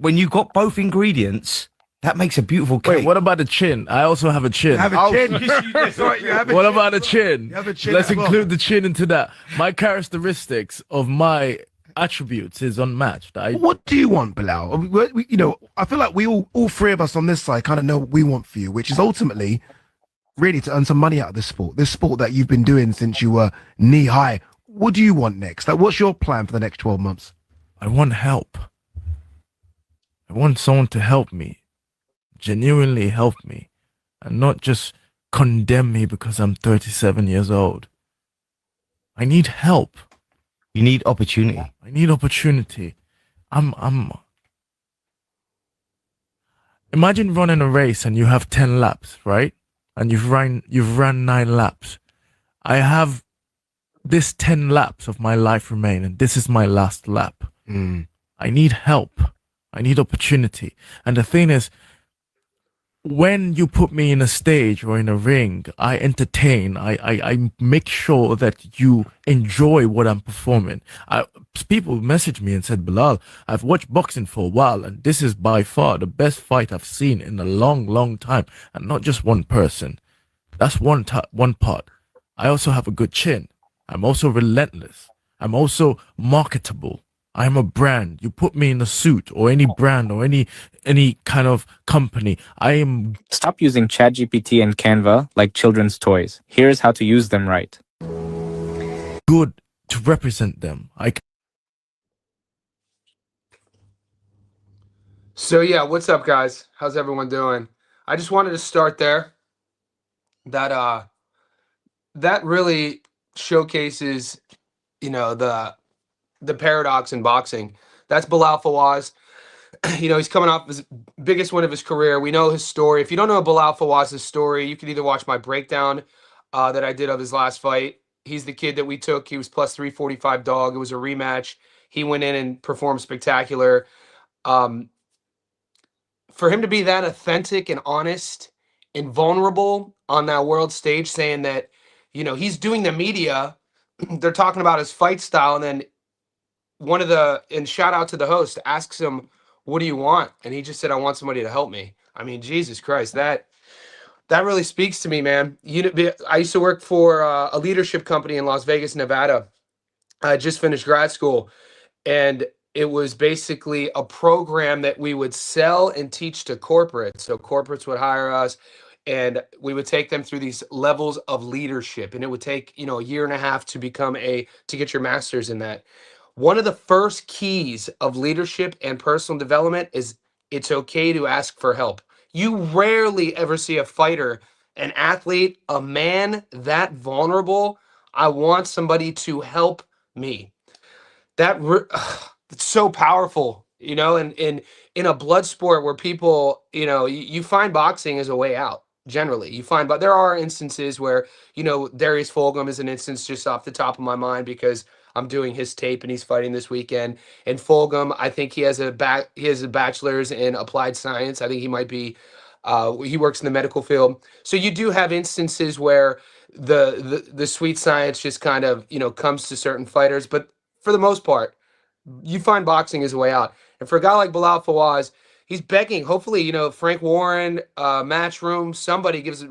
when you got both ingredients, that makes a beautiful Wait, cake. what about the chin? I also have a chin. You have a chin. That's right, you have a What chin about the as well. chin? You have a chin Let's as well. include the chin into that. My characteristics of my attributes is unmatched. What do you want, Bilal? I feel like we all three of us on this side kind of know what we want for you, which is ultimately really to earn some money out of this sport that you've been doing since you were knee high. What do you want next? Like, what's your plan for the next 12 months? I want help. I want someone to help me, genuinely help me, and not just condemn me because I'm 37 years old. I need help. You need opportunity. I need opportunity. I'm Imagine running a race and you have 10 laps, right? And you've run 9 laps. I have this 10 laps of my life remain, and this is my last lap. I need help. I need opportunity. And the thing is, when you put me in a stage or in a ring, I entertain. I make sure that you enjoy what I'm performing. People message me and said, Bilal, I've watched boxing for a while, and this is by far the best fight I've seen in a long, long time. And not just one person. That's one part. I also have a good chin. I'm also relentless. I'm also marketable. I'm a brand. You put me in a suit or any brand or any kind of company. I am. Stop using ChatGPT and Canva like children's toys. Here's how to use them right. Good to represent them. So yeah, what's up, guys? How's everyone doing? I just wanted to start there. That really showcases, the paradox in boxing. That's Bilal Fawaz. He's coming off his biggest win of his career. We know his story. If you don't know Bilal Fawaz's story, you can either watch my breakdown that I did of his last fight. He's the kid that we took. He was plus 345 dog. It was a rematch. He went in and performed spectacular. For him to be that authentic and honest and vulnerable on that world stage, saying that, he's doing the media, they're talking about his fight style, and then and shout out to the host, asks him, what do you want? And he just said, I want somebody to help me. I mean, Jesus Christ, that really speaks to me, man. I used to work for a leadership company in Las Vegas, Nevada. I just finished grad school, and it was basically a program that we would sell and teach to corporates. So corporates would hire us, and we would take them through these levels of leadership. And it would take, a year and a half to get your master's in that. One of the first keys of leadership and personal development is it's okay to ask for help. You rarely ever see a fighter, an athlete, a man that vulnerable. I want somebody to help me. It's so powerful, and in a blood sport where people, you find boxing as a way out. Generally, you find, but there are instances where, Darius Fulgham is an instance just off the top of my mind because I'm doing his tape and he's fighting this weekend. And Fulgham, I think he has a bachelor's in applied science. I think he might be, he works in the medical field. So you do have instances where the sweet science just kind of, comes to certain fighters. But for the most part, you find boxing as a way out. And for a guy like Bilal Fawaz, he's begging. Hopefully, Frank Warren, Matchroom, somebody gives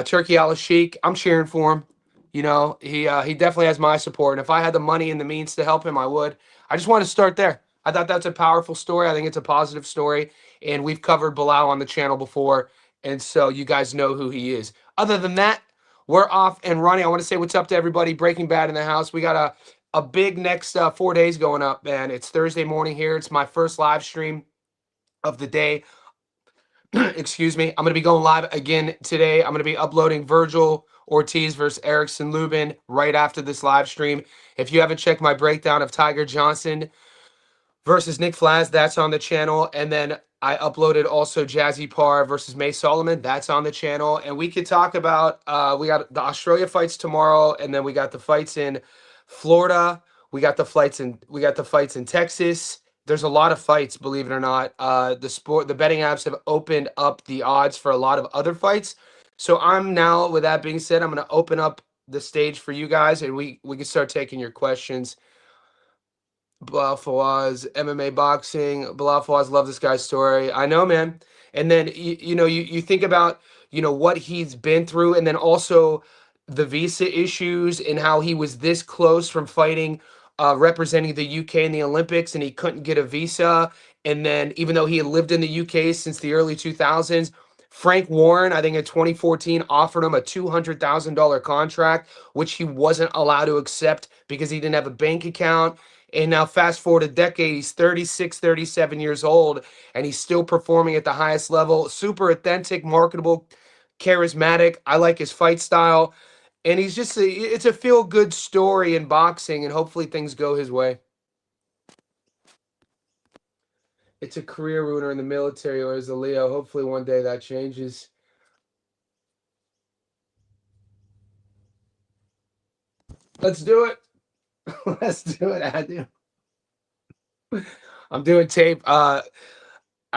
Turkey Al Sheikh. I'm cheering for him. He definitely has my support. And if I had the money and the means to help him, I would. I just want to start there. I thought that's a powerful story. I think it's a positive story. And we've covered Bilal on the channel before. And so you guys know who he is. Other than that, we're off and running. I want to say what's up to everybody. Breaking Bad in the house. We got a big next 4 days going up, man. It's Thursday morning here. It's my first live stream of the day. Excuse me. I'm going to be going live again today. I'm going to be uploading Virgil Ortiz versus Erickson Lubin right after this live stream. If you haven't checked my breakdown of Tiger Johnson versus Nick Flaz, that's on the channel. And then I uploaded also Jazzy Parr versus May Solomon. That's on the channel. And we could talk about, we got the Australia fights tomorrow, and then we got the fights in Florida. We got the fights in Texas. There's a lot of fights, believe it or not. The betting apps have opened up the odds for a lot of other fights. So I'm now, with that being said, I'm going to open up the stage for you guys, and we can start taking your questions. Flaz, MMA boxing. Flaz, love this guy's story. I know, man. And then you think about what he's been through, and then also the visa issues and how he was this close from fighting, representing the UK in the Olympics, and he couldn't get a visa. And then even though he had lived in the UK since the early 2000s, Frank Warren, I think in 2014, offered him a $200,000 contract, which he wasn't allowed to accept because he didn't have a bank account. And now fast forward a decade, he's 36, 37 years old, and he's still performing at the highest level. Super authentic, marketable, charismatic. I like his fight style. And he's just it's a feel-good story in boxing, and hopefully things go his way. It's a career ruiner in the military or as a Leo. Hopefully one day that changes. Let's do it. Let's do it, Adu. I'm doing tape. I've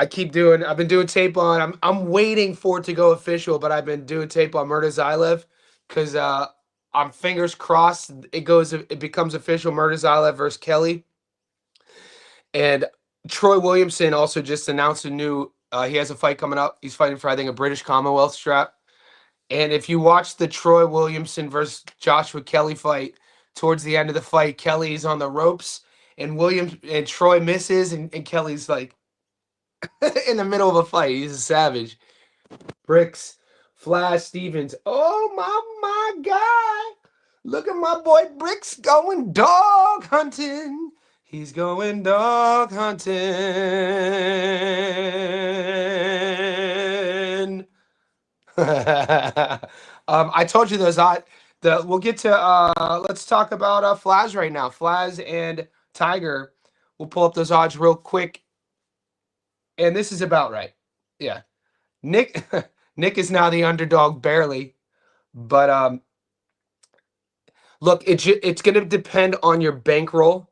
been doing tape on. I'm waiting for it to go official, but I've been doing tape on Murtazaev because I'm fingers crossed it becomes official. Murtazaev versus Kelly. And Troy Williamson also just announced a new he has a fight coming up. He's fighting for, I think, a British Commonwealth strap. And if you watch the Troy Williamson versus Joshua Kelly fight, towards the end of the fight, Kelly's on the ropes and Troy misses, and Kelly's like in the middle of a fight. He's a savage. Bricks, Flaz Stevens. Oh my guy. Look at my boy Bricks going dog hunting. He's going dog hunting. I told you those we'll get to let's talk about Flaz right now. Flaz and Tiger. We'll pull up those odds real quick. And this is about right. Yeah. Nick Nick is now the underdog barely. But look, it's going to depend on your bankroll.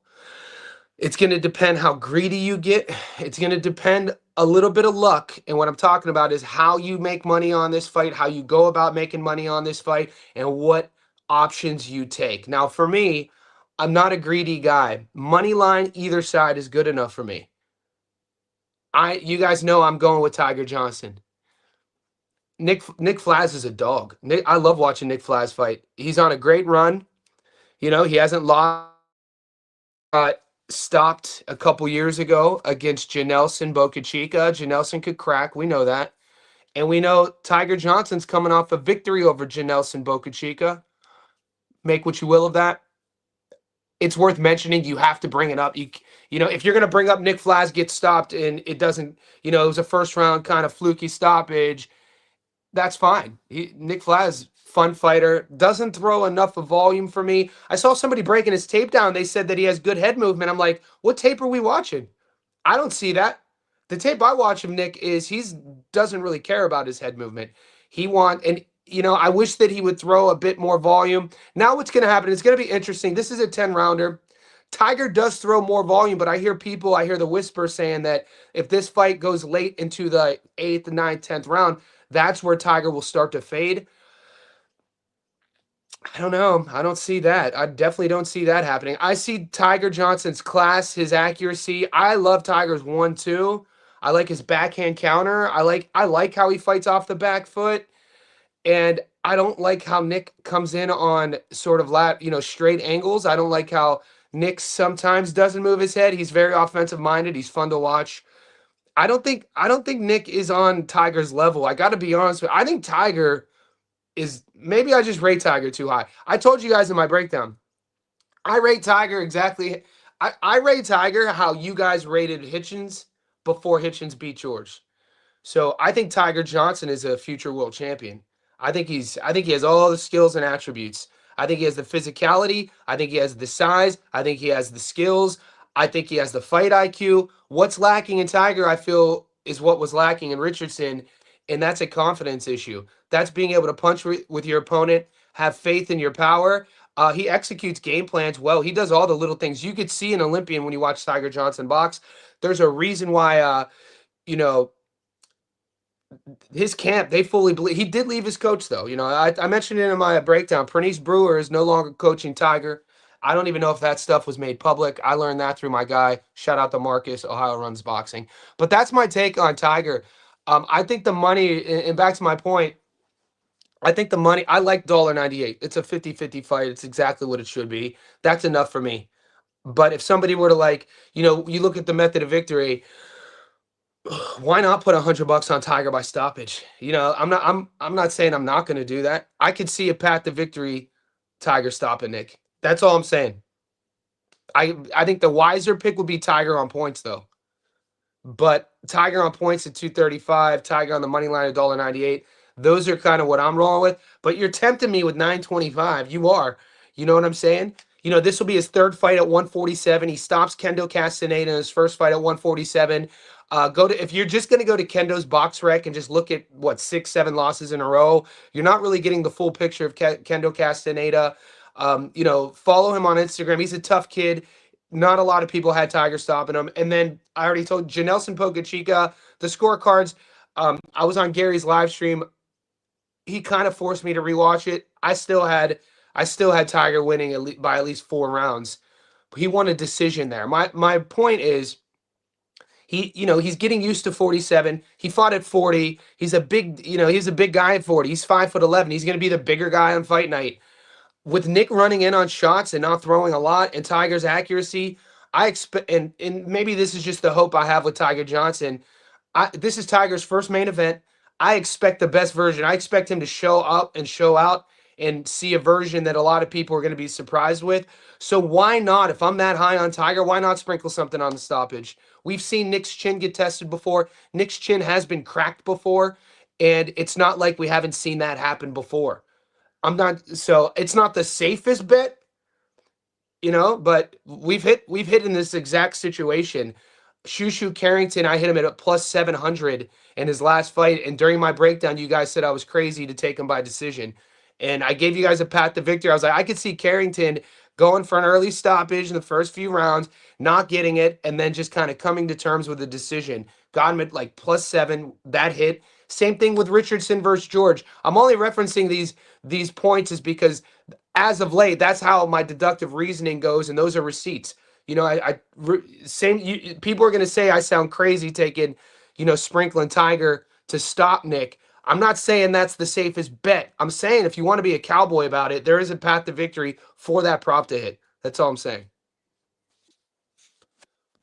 It's going to depend how greedy you get. It's going to depend a little bit of luck. And what I'm talking about is how you make money on this fight, how you go about making money on this fight, and what options you take. Now, for me, I'm not a greedy guy. Money line either side is good enough for me. You guys know I'm going with Tiger Johnson. Nick Flaz is a dog. I love watching Nick Flaz fight. He's on a great run. He hasn't lost. Stopped a couple years ago against Janelson Boca Chica. Janelson could crack. We know that. And we know Tiger Johnson's coming off a victory over Janelson Boca Chica. Make what you will of that. It's worth mentioning. You have to bring it up. If you're going to bring up Nick Flaz gets stopped and it doesn't, it was a first round kind of fluky stoppage, that's fine. Nick Flaz, fun fighter, doesn't throw enough of volume for me. I saw somebody breaking his tape down. They said that he has good head movement. I'm like, what tape are we watching? I don't see that. The tape I watch of Nick is doesn't really care about his head movement. I wish that he would throw a bit more volume. Now what's going to happen? It's going to be interesting. This is a 10-rounder. Tiger does throw more volume, but I hear the whisper saying that if this fight goes late into the 8th, 9th, 10th round, that's where Tiger will start to fade. I don't know. I don't see that. I definitely don't see that happening. I see Tiger Johnson's class, his accuracy. I love Tiger's 1-2. I like his backhand counter. I like how he fights off the back foot. And I don't like how Nick comes in on sort of straight angles. I don't like how Nick sometimes doesn't move his head. He's very offensive minded. He's fun to watch. I don't think Nick is on Tiger's level. I got to be honest with you. I think Tiger is, maybe I just rate Tiger too high. I told you guys in my breakdown. I rate Tiger exactly. I rate Tiger how you guys rated Hitchens before Hitchens beat George. So I think Tiger Johnson is a future world champion. I think he has all the skills and attributes. I think he has the physicality. I think he has the size. I think he has the skills. I think he has the fight IQ. What's lacking in Tiger, I feel, is what was lacking in Richardson, and that's a confidence issue. That's being able to punch with your opponent, have faith in your power. He executes game plans well. He does all the little things. You could see an Olympian when you watch Tiger Johnson box. There's a reason why, his camp, they fully believe. He did leave his coach, though. I mentioned it in my breakdown. Pernice Brewer is no longer coaching Tiger. I don't even know if that stuff was made public. I learned that through my guy. Shout out to Marcus, Ohio Runs Boxing. But that's my take on Tiger. I think the money, and back to my point, I think the money, I like $1.98. It's a 50-50 fight. It's exactly what it should be. That's enough for me. But if somebody were to like, you look at the method of victory, why not put $100 on Tiger by stoppage? I'm not saying I'm not going to do that. I could see a path to victory, Tiger stopping Nick. That's all I'm saying. I think the wiser pick would be Tiger on points though. But Tiger on points at 235, Tiger on the money line at $1.98. Those are kind of what I'm rolling with. But you're tempting me with 925. You are. You know what I'm saying? This will be his third fight at 147. He stops Kendo Castaneda in his first fight at 147. If you're just going to go to Kendo's box rec and just look at what 6-7 losses in a row, you're not really getting the full picture of Kendo Castaneda. Follow him on Instagram. He's a tough kid. Not a lot of people had Tiger stopping him. And then I already told Janelson Pogachica, the scorecards. I was on Gary's live stream. He kind of forced me to rewatch it. I still had Tiger winning by at least 4 rounds. He won a decision there. My point is, he's getting used to 47. He fought at 40. He's a big guy at 40. He's 5'11". He's going to be the bigger guy on fight night. With Nick running in on shots and not throwing a lot, and Tiger's accuracy, I expect, and maybe this is just the hope I have with Tiger Johnson. This is Tiger's first main event. I expect the best version. I expect him to show up and show out and see a version that a lot of people are going to be surprised with. So why not, if I'm that high on Tiger, why not sprinkle something on the stoppage? We've seen Nick's chin get tested before. Nick's chin has been cracked before, and it's not like we haven't seen that happen before. So it's not the safest bet, but we've hit in this exact situation. Shushu Carrington, I hit him at a plus 700 in his last fight. And during my breakdown, you guys said I was crazy to take him by decision. And I gave you guys a path to victory. I was like, I could see Carrington going for an early stoppage in the first few rounds, not getting it, and then just kind of coming to terms with a decision. Got him at like plus 7, that hit. Same thing with Richardson versus George. I'm only referencing these points is because as of late, that's how my deductive reasoning goes, and those are receipts. People are going to say I sound crazy taking, sprinkling Tiger to stop Nick. I'm not saying that's the safest bet. I'm saying if you want to be a cowboy about it, there is a path to victory for that prop to hit. That's all I'm saying.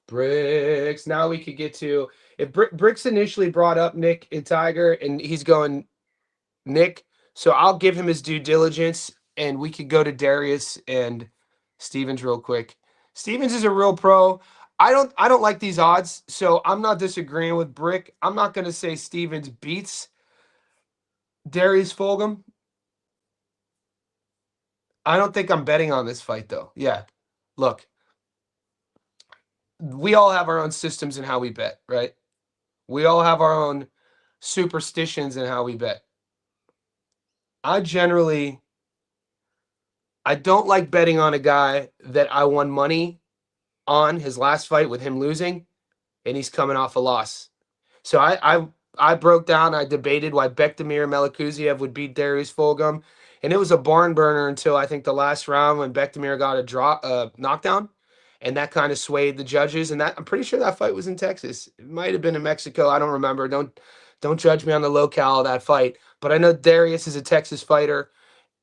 Bricks. Now we could get to, if Bricks initially brought up Nick and Tiger, and he's going Nick, so I'll give him his due diligence, and we could go to Darius and Stevens real quick. Stevens is a real pro. I don't like these odds, so I'm not disagreeing with Brick. I'm not going to say Stevens beats Darius Fulgham. I don't think I'm betting on this fight, though. Yeah, look, we all have our own systems in how we bet, right? We all have our own superstitions in how we bet. I don't like betting on a guy that I won money on his last fight with him losing, and he's coming off a loss. So I broke down, I debated why Bektemir Melikuziev would beat Darius Fulgham, and it was a barn burner until I think the last round when Bektemir got a knockdown, and that kind of swayed the judges. And that I'm pretty sure that fight was in Texas. It might have been in Mexico. I don't remember. Don't judge me on the locale of that fight. But I know Darius is a Texas fighter,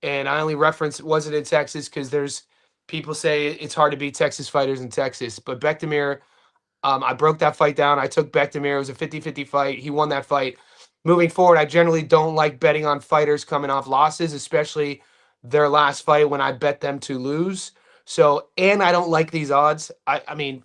and I only reference was it in Texas because there's people say it's hard to beat Texas fighters in Texas. But Bektemir, I broke that fight down. I took Bektemir. It was a 50-50 fight. He won that fight. Moving forward, I generally don't like betting on fighters coming off losses, especially their last fight when I bet them to lose. So, and I don't like these odds. I mean,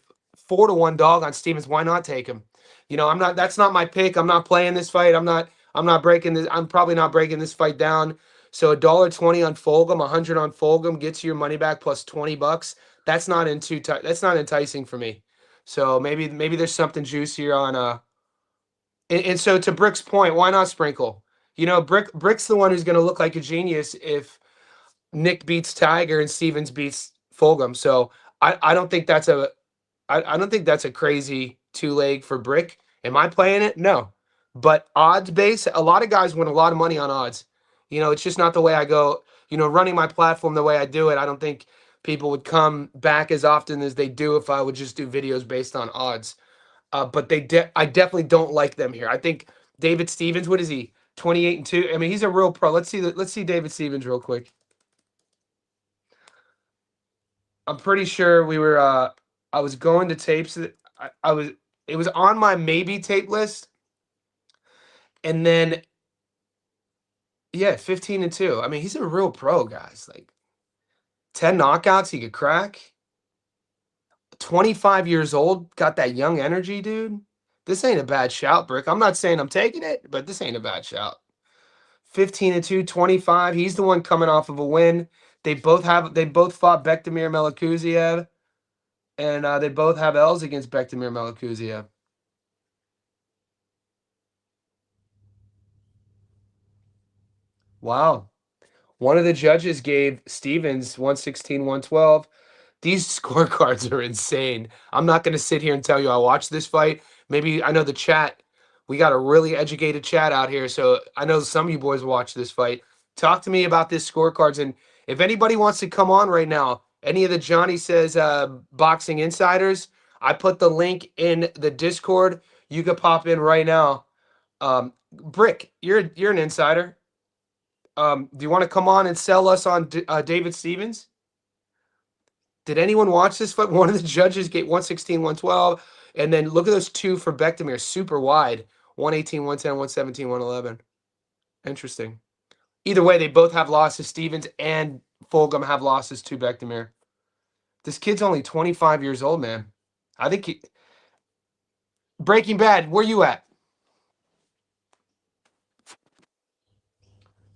4-1 dog on Stevens. Why not take him? That's not my pick. I'm not playing this fight. I'm probably not breaking this fight down. So $1.20 on Fulgham, 100 on Fulgham gets you your money back plus $20. That's not enticing for me. So maybe there's something juicier on and so to Brick's point, why not sprinkle? Brick's the one who's going to look like a genius if Nick beats Tiger and Stevens beats Fulgham. So I don't think that's a crazy 2-leg for Brick. Am I playing it? No. But odds base, a lot of guys win a lot of money on odds. It's just not the way I go. Running my platform the way I do it, I don't think people would come back as often as they do if I would just do videos based on odds. But I definitely don't like them here. I think David Stevens, what is he? 28-2. I mean, he's a real pro. Let's see David Stevens real quick. I'm pretty sure we were I was going to tapes that I was it was on my maybe tape list. And then yeah, 15-2. I mean, he's a real pro, guys. Like 10 knockouts he could crack. 25 years old, got that young energy, dude. This ain't a bad shout, Brick. I'm not saying I'm taking it, but this ain't a bad shout. 15-2, 25. He's the one coming off of a win. They both fought Bektimir Melikuziev, and they both have L's against Bektimir Melikuziev. Wow. One of the judges gave Stevens 116, 112. These scorecards are insane. I'm not going to sit here and tell you I watched this fight. Maybe I know the chat. We got a really educated chat out here, so I know some of you boys watched this fight. Talk to me about this scorecards, and if anybody wants to come on right now, any of the Johnny Says Boxing Insiders, I put the link in the Discord. You could pop in right now. Brick, you're an insider. Do you want to come on and sell us on David Stevens? Did anyone watch this fight? One of the judges gave 116, 112. And then look at those two for Bektimir, super wide. 118, 110, 117, 111. Interesting. Either way, they both have losses. Stevens and Fulgham have losses to Bektimir. This kid's only 25 years old, man. I think Breaking Bad, where you at?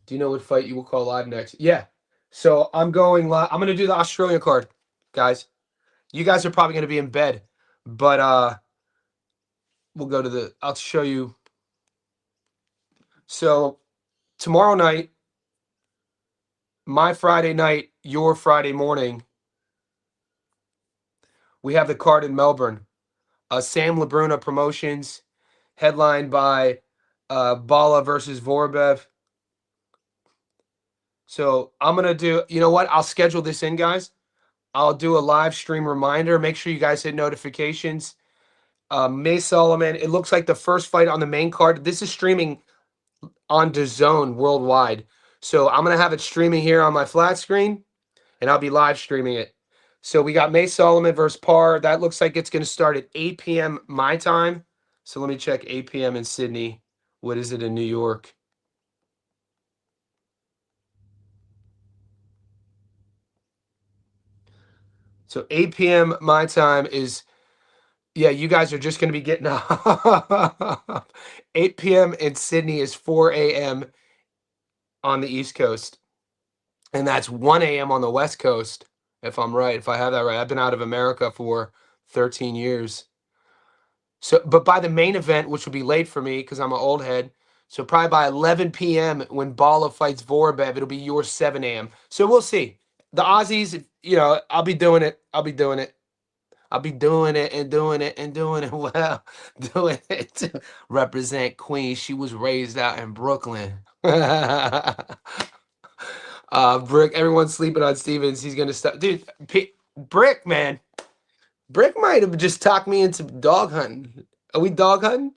Do you know what fight you will call live next? Yeah. So I'm going live. I'm going to do the Australian card, guys. You guys are probably going to be in bed, but we'll go to I'll show you. So tomorrow night, my Friday night, your Friday morning, we have the card in Melbourne. Sam Labruna Promotions, headlined by Bala versus Vorbev. So I'm going to do, you know what? I'll schedule this in, guys. I'll do a live stream reminder. Make sure you guys hit notifications. May Solomon, it looks like the first fight on the main card. This is streaming on DAZN worldwide. So I'm going to have it streaming here on my flat screen, and I'll be live streaming it. So we got May Solomon versus Parr. That looks like it's going to start at 8 p.m. my time. So let me check 8 p.m. in Sydney. What is it in New York? So 8 p.m. my time is, yeah, you guys are just going to be getting up. 8 p.m. in Sydney is 4 a.m. on the East Coast. And that's 1 a.m. on the West Coast, if I'm right, if I have that right. I've been out of America for 13 years. So, but by the main event, which will be late for me because I'm an old head, so probably by 11 p.m. when Bala fights Vorbev, it'll be your 7 a.m. So we'll see. The Aussies, you know, I'll be doing it. I'll be doing it. I'll be doing it and doing it and doing it well. Doing it to represent Queens. She was raised out in Brooklyn. Brick, everyone's sleeping on Stevens. He's gonna stop. Dude, Brick, man. Brick might have just talked me into dog hunting. Are we dog hunting?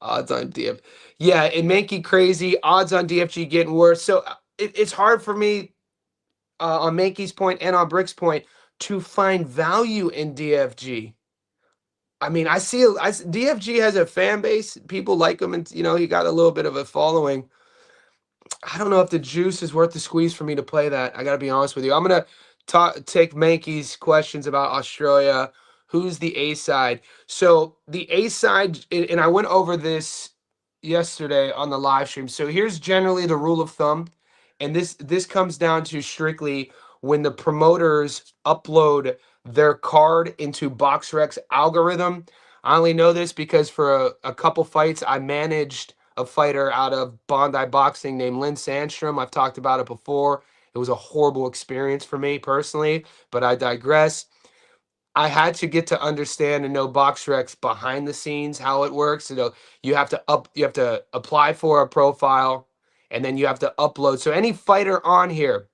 Odds on DF. Yeah, it make you crazy. Odds on DFG getting worse. So it's hard for me on Mankey's point and on Brick's point to find value in DFG. I mean, DFG has a fan base. People like him, and you know he got a little bit of a following. I don't know if the juice is worth the squeeze for me to play that. I got to be honest with you. I'm gonna take Mankey's questions about Australia. Who's the A side? So the A side, and I went over this yesterday on the live stream. So here's generally the rule of thumb, and this comes down to strictly when the promoters upload their card into BoxRec's algorithm. I only know this because for a couple fights I managed a fighter out of Bondi Boxing named Lynn Sandstrom. I've talked about it before. It was a horrible experience for me personally, but I digress. I had to get to understand and know BoxRec's behind the scenes, how it works. You know, you have to apply for a profile, and then you have to upload. So any fighter on here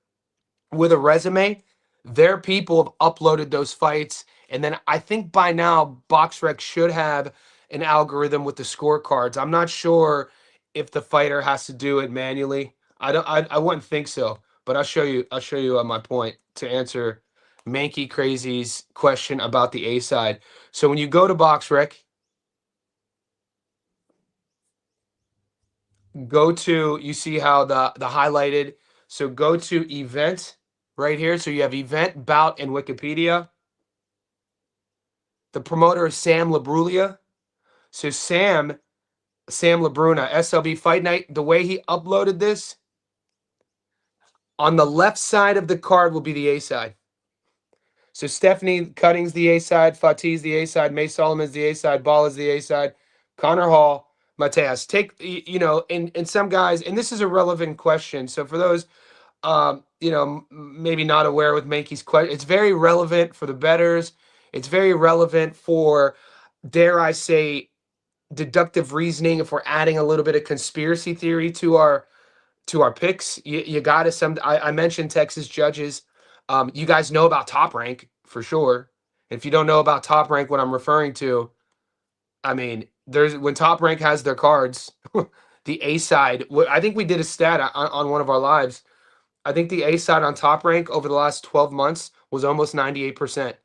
with a resume, Their people have uploaded those fights, and then I think by now BoxRec should have an algorithm with the scorecards. I'm not sure if the fighter has to do it manually. I don't. I wouldn't think so. But I'll show you. I'll show you my point to answer Mankey Crazy's question about the A side. So when you go to BoxRec, go to, you see how the highlighted. So go to event right here. So you have event, bout, and Wikipedia. The promoter is Sam Labrulia. So Sam Labruna, SLB Fight Night. The way he uploaded this, on the left side of the card will be the A side. So Stephanie Cutting's the A side, Fatih's the A side, May Solomon's the A side, Ball is the A side, Connor Hall, Mateus. Take, you know, and some guys, and this is a relevant question. So for those, you know, maybe not aware with Mankey's question, it's very relevant for the bettors. It's very relevant for, dare I say, deductive reasoning. If we're adding a little bit of conspiracy theory to our picks, you got to I mentioned Texas judges. You guys know about Top Rank for sure. If you don't know about Top Rank, what I'm referring to, I mean, there's when Top Rank has their cards, the A side. I think we did a stat on one of our lives. I think the A side on Top Rank over the last 12 months was almost 98%.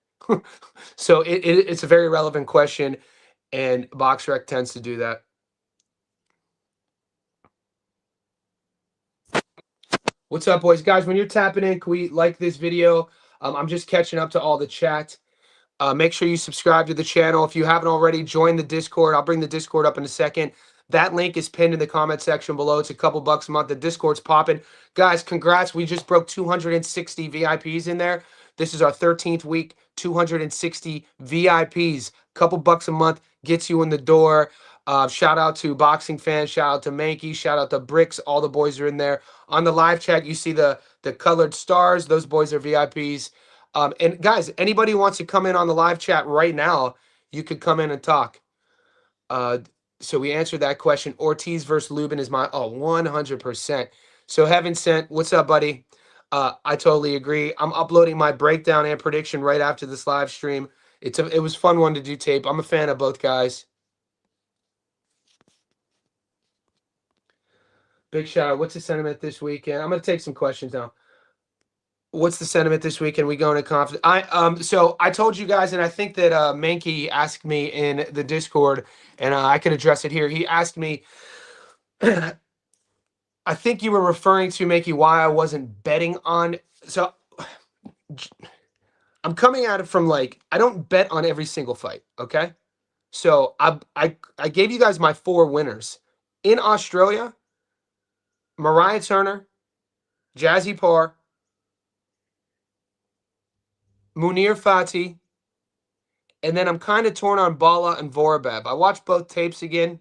So it's a very relevant question, and BoxRec tends to do that. What's up, boys? Guys, when you're tapping in, can we like this video? I'm just catching up to all the chat. Make sure you subscribe to the channel. If you haven't already, join the Discord. I'll bring the Discord up in a second. That link is pinned in the comment section below. It's a couple bucks a month. The Discord's popping. Guys, congrats. We just broke 260 VIPs in there. This is our 13th week, 260 VIPs. Couple bucks a month gets you in the door. Shout out to Boxing Fans. Shout out to Mankey. Shout out to Bricks. All the boys are in there. On the live chat, you see the colored stars. Those boys are VIPs. And guys, anybody who wants to come in on the live chat right now, you could come in and talk. So we answered that question. Ortiz versus Lubin is my 100%. So Heaven Sent, what's up, buddy? I totally agree. I'm uploading my breakdown and prediction right after this live stream. It was a fun one to do tape. I'm a fan of both guys. Big shout out. What's the sentiment this weekend? I'm gonna take some questions now. What's the sentiment this weekend? We going to confidence? So I told you guys, and I think that Mankey asked me in the Discord, and I can address it here. He asked me, I think you were referring to, Mankey, why I wasn't betting on. So I'm coming at it from, like, I don't bet on every single fight. Okay, so I gave you guys my 4 winners in Australia: Mariah Turner, Jazzy Parr, Munir Fatih, and then I'm kind of torn on Bala and Vorobev. I watched both tapes again.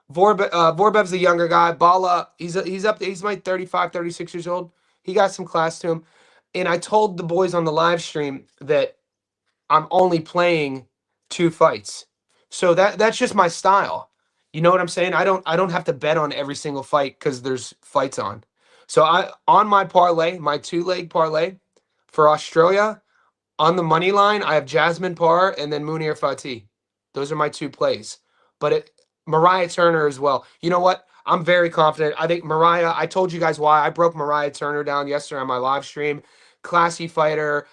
Vorbev's the younger guy. Bala, he's like 35, 36 years old. He got some class to him. And I told the boys on the live stream that I'm only playing 2 fights. So that's just my style. You know what I'm saying? I don't have to bet on every single fight because there's fights on. So on my parlay, my 2-leg parlay for Australia, on the money line, I have Jasmine Parr and then Munir Fatih. Those are my 2 plays. But Mariah Turner as well. You know what? I'm very confident. I think Mariah, I told you guys why. I broke Mariah Turner down yesterday on my live stream. Classy fighter.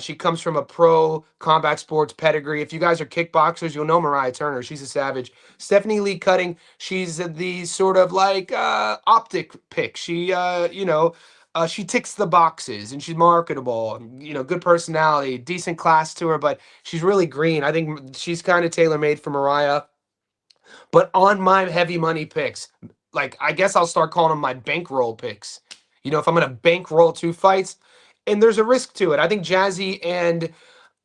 She comes from a pro combat sports pedigree. If you guys are kickboxers, you'll know Mariah Turner. She's a savage. Stephanie Lee Cutting, she's the sort of like optic pick. She, she ticks the boxes and she's marketable, good personality, decent class to her, but she's really green. I think she's kind of tailor-made for Mariah. But on my heavy money picks, like, I guess I'll start calling them my bankroll picks. If I'm going to bankroll 2 fights, and there's a risk to it. I think Jazzy and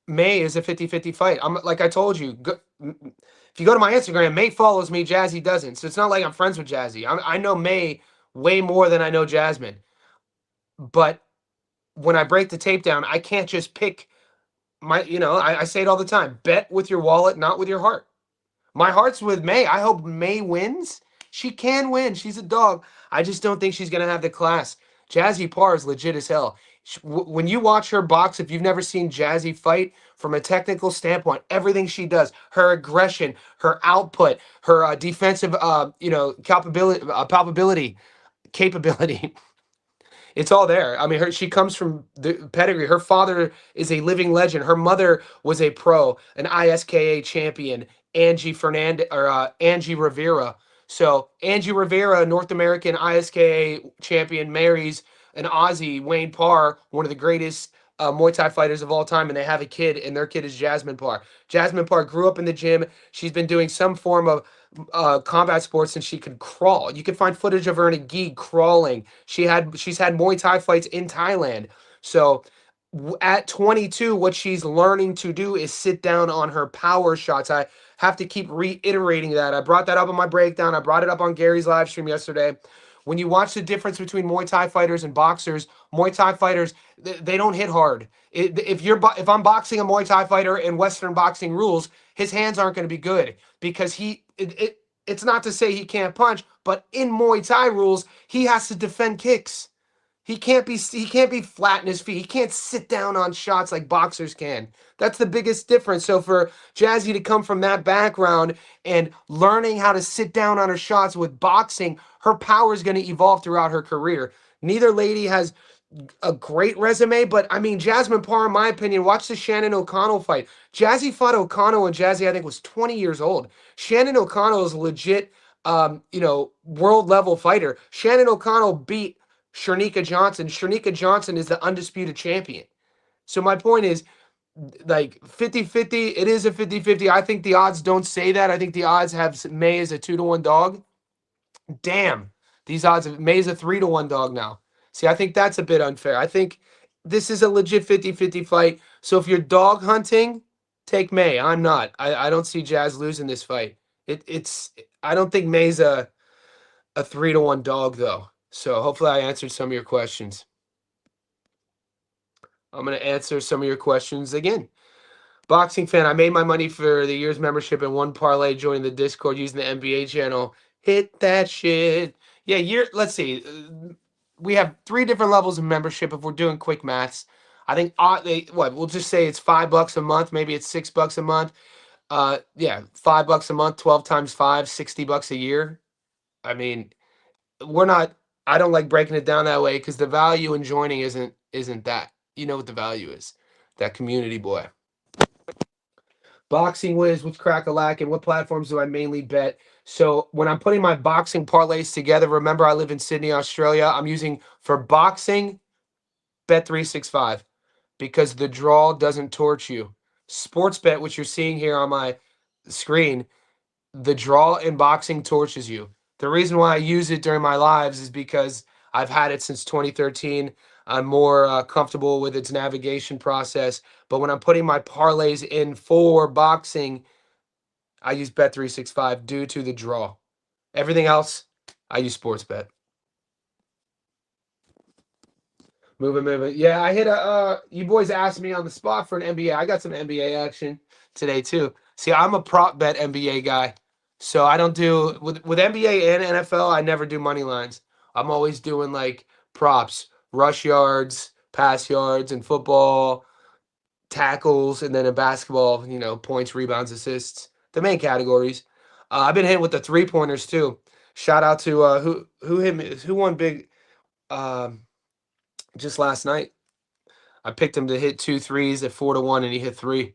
May is a 50-50 fight. Like I told you, if you go to my Instagram, May follows me, Jazzy doesn't. So it's not like I'm friends with Jazzy. I know May way more than I know Jasmine. But when I break the tape down, I can't just pick I say it all the time. Bet with your wallet, not with your heart. My heart's with May. I hope May wins. She can win. She's a dog. I just don't think she's going to have the class. Jazzy Parr is legit as hell. When you watch her box, if you've never seen Jazzy fight, from a technical standpoint, everything she does, her aggression, her output, her defensive, capability, it's all there. I mean, she comes from the pedigree. Her father is a living legend. Her mother was a pro, an ISKA champion, Angie Rivera. So Angie Rivera, North American ISKA champion, marries an Aussie, Wayne Parr, one of the greatest Muay Thai fighters of all time, and they have a kid, and their kid is Jasmine Parr. Jasmine Parr grew up in the gym. She's been doing some form of combat sports since she could crawl. You can find footage of her in a gi crawling. She's had Muay Thai fights in Thailand. So at 22, what she's learning to do is sit down on her power shots. I have to keep reiterating that. I brought that up on my breakdown. I brought it up on Gary's live stream yesterday. When you watch the difference between Muay Thai fighters and boxers, Muay Thai fighters, they don't hit hard. If I'm boxing a Muay Thai fighter in Western boxing rules, his hands aren't going to be good because it's not to say he can't punch, but in Muay Thai rules, he has to defend kicks. He can't be flat in his feet. He can't sit down on shots like boxers can. That's the biggest difference. So for Jazzy to come from that background and learning how to sit down on her shots with boxing, her power is going to evolve throughout her career. Neither lady has a great resume, but I mean, Jasmine Parr, in my opinion, watch the Shannon O'Connell fight. Jazzy fought O'Connell when Jazzy, I think, was 20 years old. Shannon O'Connell is a legit, world level fighter. Shannon O'Connell beat Shernika Johnson. Shernika Johnson is the undisputed champion. So my point is, like 50-50, it is a 50-50. I think the odds don't say that. I think the odds have May as a 2-1 dog. Damn, these odds of May's a 3-1 dog now. See, I think that's a bit unfair. I think this is a legit 50-50 fight. So if you're dog hunting, take May. I'm not. I don't see Jazz losing this fight. I don't think May's a 3-1 dog though. So hopefully I answered some of your questions. I'm going to answer some of your questions again. Boxing fan, I made my money for the year's membership in one parlay joining the Discord using the NBA channel. Hit that shit. Yeah, let's see. We have 3 different levels of membership if we're doing quick maths. I think we'll just say it's $5 a month, maybe it's $6 a month. $5 a month, 12 times 5, $60 a year. I mean, I don't like breaking it down that way because the value in joining isn't that. You know what the value is. That community, boy. Boxing Wiz, what's crack-a-lack, and what platforms do I mainly bet? So when I'm putting my boxing parlays together, remember I live in Sydney, Australia. I'm using for boxing Bet365 because the draw doesn't torch you. Sports bet, which you're seeing here on my screen, the draw in boxing torches you. The reason why I use it during my lives is because I've had it since 2013. I'm more comfortable with its navigation process. But when I'm putting my parlays in for boxing, I use Bet365 due to the draw. Everything else, I use sports bet. Moving. Yeah, I hit you boys asked me on the spot for an NBA. I got some NBA action today too. See, I'm a prop bet NBA guy. So I don't do with NBA and NFL, I never do money lines. I'm always doing like props, rush yards, pass yards in football, tackles, and then in basketball, points, rebounds, assists, the main categories. I've been hitting with the 3-pointers too. Shout out to who hit me, who won big just last night. I picked him to hit 2 threes at 4-1, and he hit 3.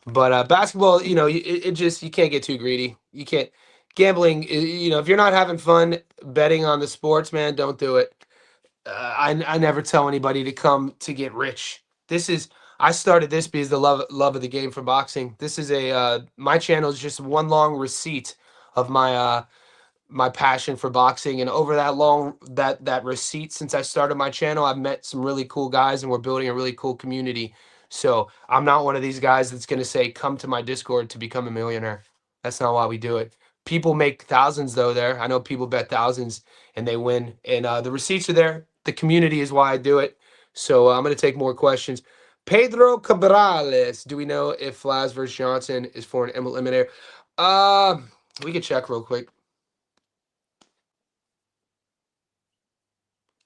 But basketball, it just, you can't get too greedy. You can't. Gambling, if you're not having fun betting on the sports, man, don't do it. I never tell anybody to come to get rich. I started this because the love of the game for boxing. This is my channel is just one long receipt of my passion for boxing, and over that receipt since I started my channel, I've met some really cool guys and we're building a really cool community. So I'm not one of these guys that's going to say come to my Discord to become a millionaire. That's not why we do it. People make thousands though there. I know people bet thousands and they win, and the receipts are there. The community is why I do it. So I'm going to take more questions. Pedro Cabrales, do we know if Flaz versus Johnson is for an eliminator? We could check real quick.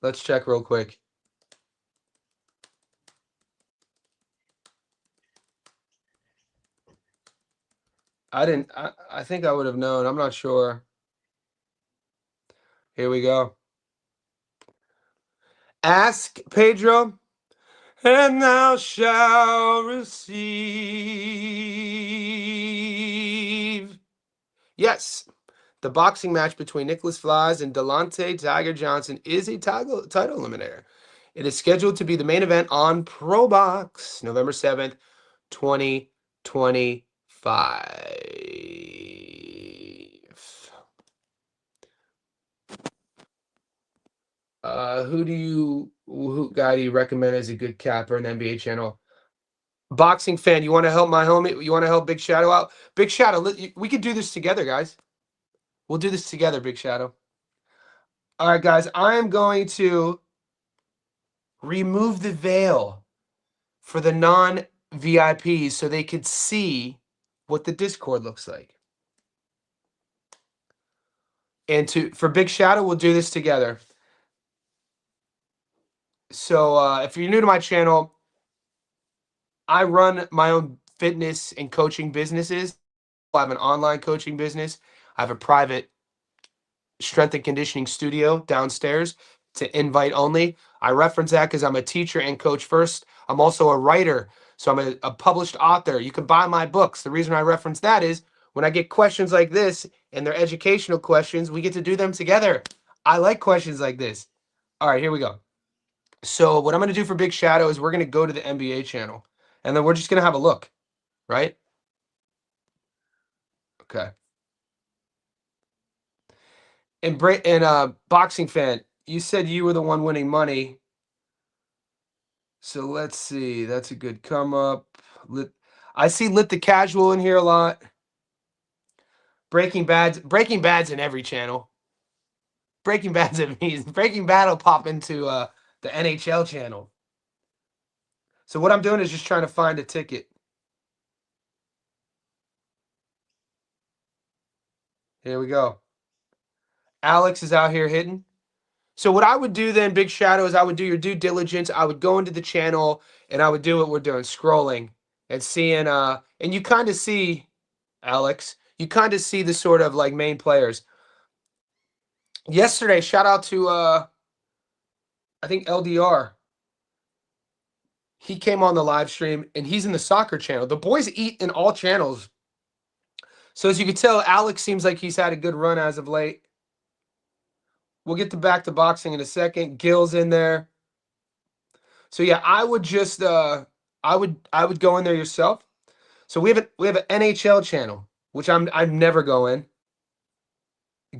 Let's check real quick. I didn't. I think I would have known. I'm not sure. Here we go. Ask Pedro, and thou shalt receive. Yes, the boxing match between Nicholas Flaz and Delonte Tiger Johnson is a title eliminator. It is scheduled to be the main event on Pro Box November 7th, 2025. Who guy do you recommend as a good capper in the NBA channel? Boxing fan, you want to help my homie? You want to help Big Shadow out? Big Shadow, we could do this together, guys. We'll do this together, Big Shadow. All right, guys, I am going to remove the veil for the non-VIPs so they could see what the Discord looks like. And for Big Shadow, we'll do this together. So if you're new to my channel, I run my own fitness and coaching businesses. I have an online coaching business. I have a private strength and conditioning studio downstairs to invite only. I reference that because I'm a teacher and coach first. I'm also a writer, so I'm a published author. You can buy my books. The reason I reference that is when I get questions like this and they're educational questions, we get to do them together. I like questions like this. All right, here we go. So what I'm going to do for Big Shadow is we're going to go to the NBA channel, and then we're just going to have a look, right? Okay. And boxing fan, you said you were the one winning money. So let's see. That's a good come up. I see Lit the Casual in here a lot. Breaking Bad's in every channel. Breaking Bad's at me. Breaking Bad will pop into the NHL channel. So what I'm doing is just trying to find a ticket. Here we go. Alex is out here hitting. So what I would do then, Big Shadow, is I would do your due diligence. I would go into the channel and I would do what we're doing, scrolling and seeing and you kind of see, Alex, you kind of see the sort of like main players. Yesterday, shout out to I think LDR. He came on the live stream and he's in the soccer channel. The boys eat in all channels. So as you can tell, Alex seems like he's had a good run as of late. We'll get back to boxing in a second. Gil's in there. So yeah, I would just I would go in there yourself. So we have an NHL channel, which I'm never going.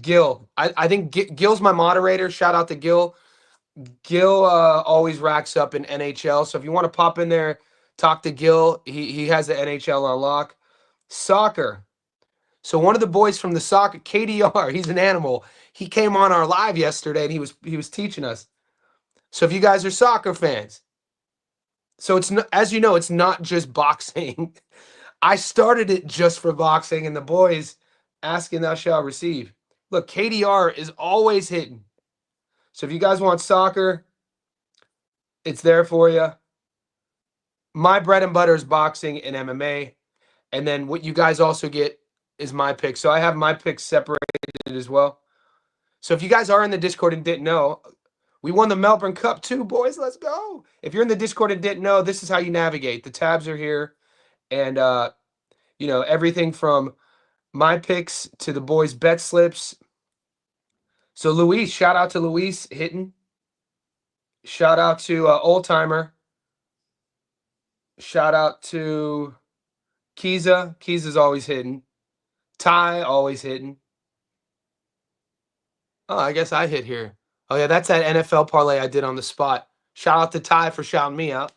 Gil, I think Gil's my moderator. Shout out to Gil. Gil always racks up in NHL. So if you want to pop in there, talk to Gil. He has the NHL on lock. Soccer. So one of the boys from the soccer, KDR, he's an animal. He came on our live yesterday and he was teaching us. So if you guys are soccer fans, so it's not, as you know, it's not just boxing. I started it just for boxing, and the boys asking thou shalt receive. Look, KDR is always hitting. So if you guys want soccer, it's there for you. My bread and butter is boxing and MMA. And then what you guys also get is my picks. So I have my picks separated as well. So if you guys are in the Discord and didn't know, we won the Melbourne Cup too, boys. Let's go. If you're in the Discord and didn't know, this is how you navigate. The tabs are here. And, you know, everything from my picks to the boys' bet slips. So Luis, shout out to Luis hitting. Shout out to Old Timer. Shout out to Kiza. Kiza's always hitting. Ty, always hitting. Oh, I guess I hit here. Oh, yeah, that's that NFL parlay I did on the spot. Shout out to Ty for shouting me out.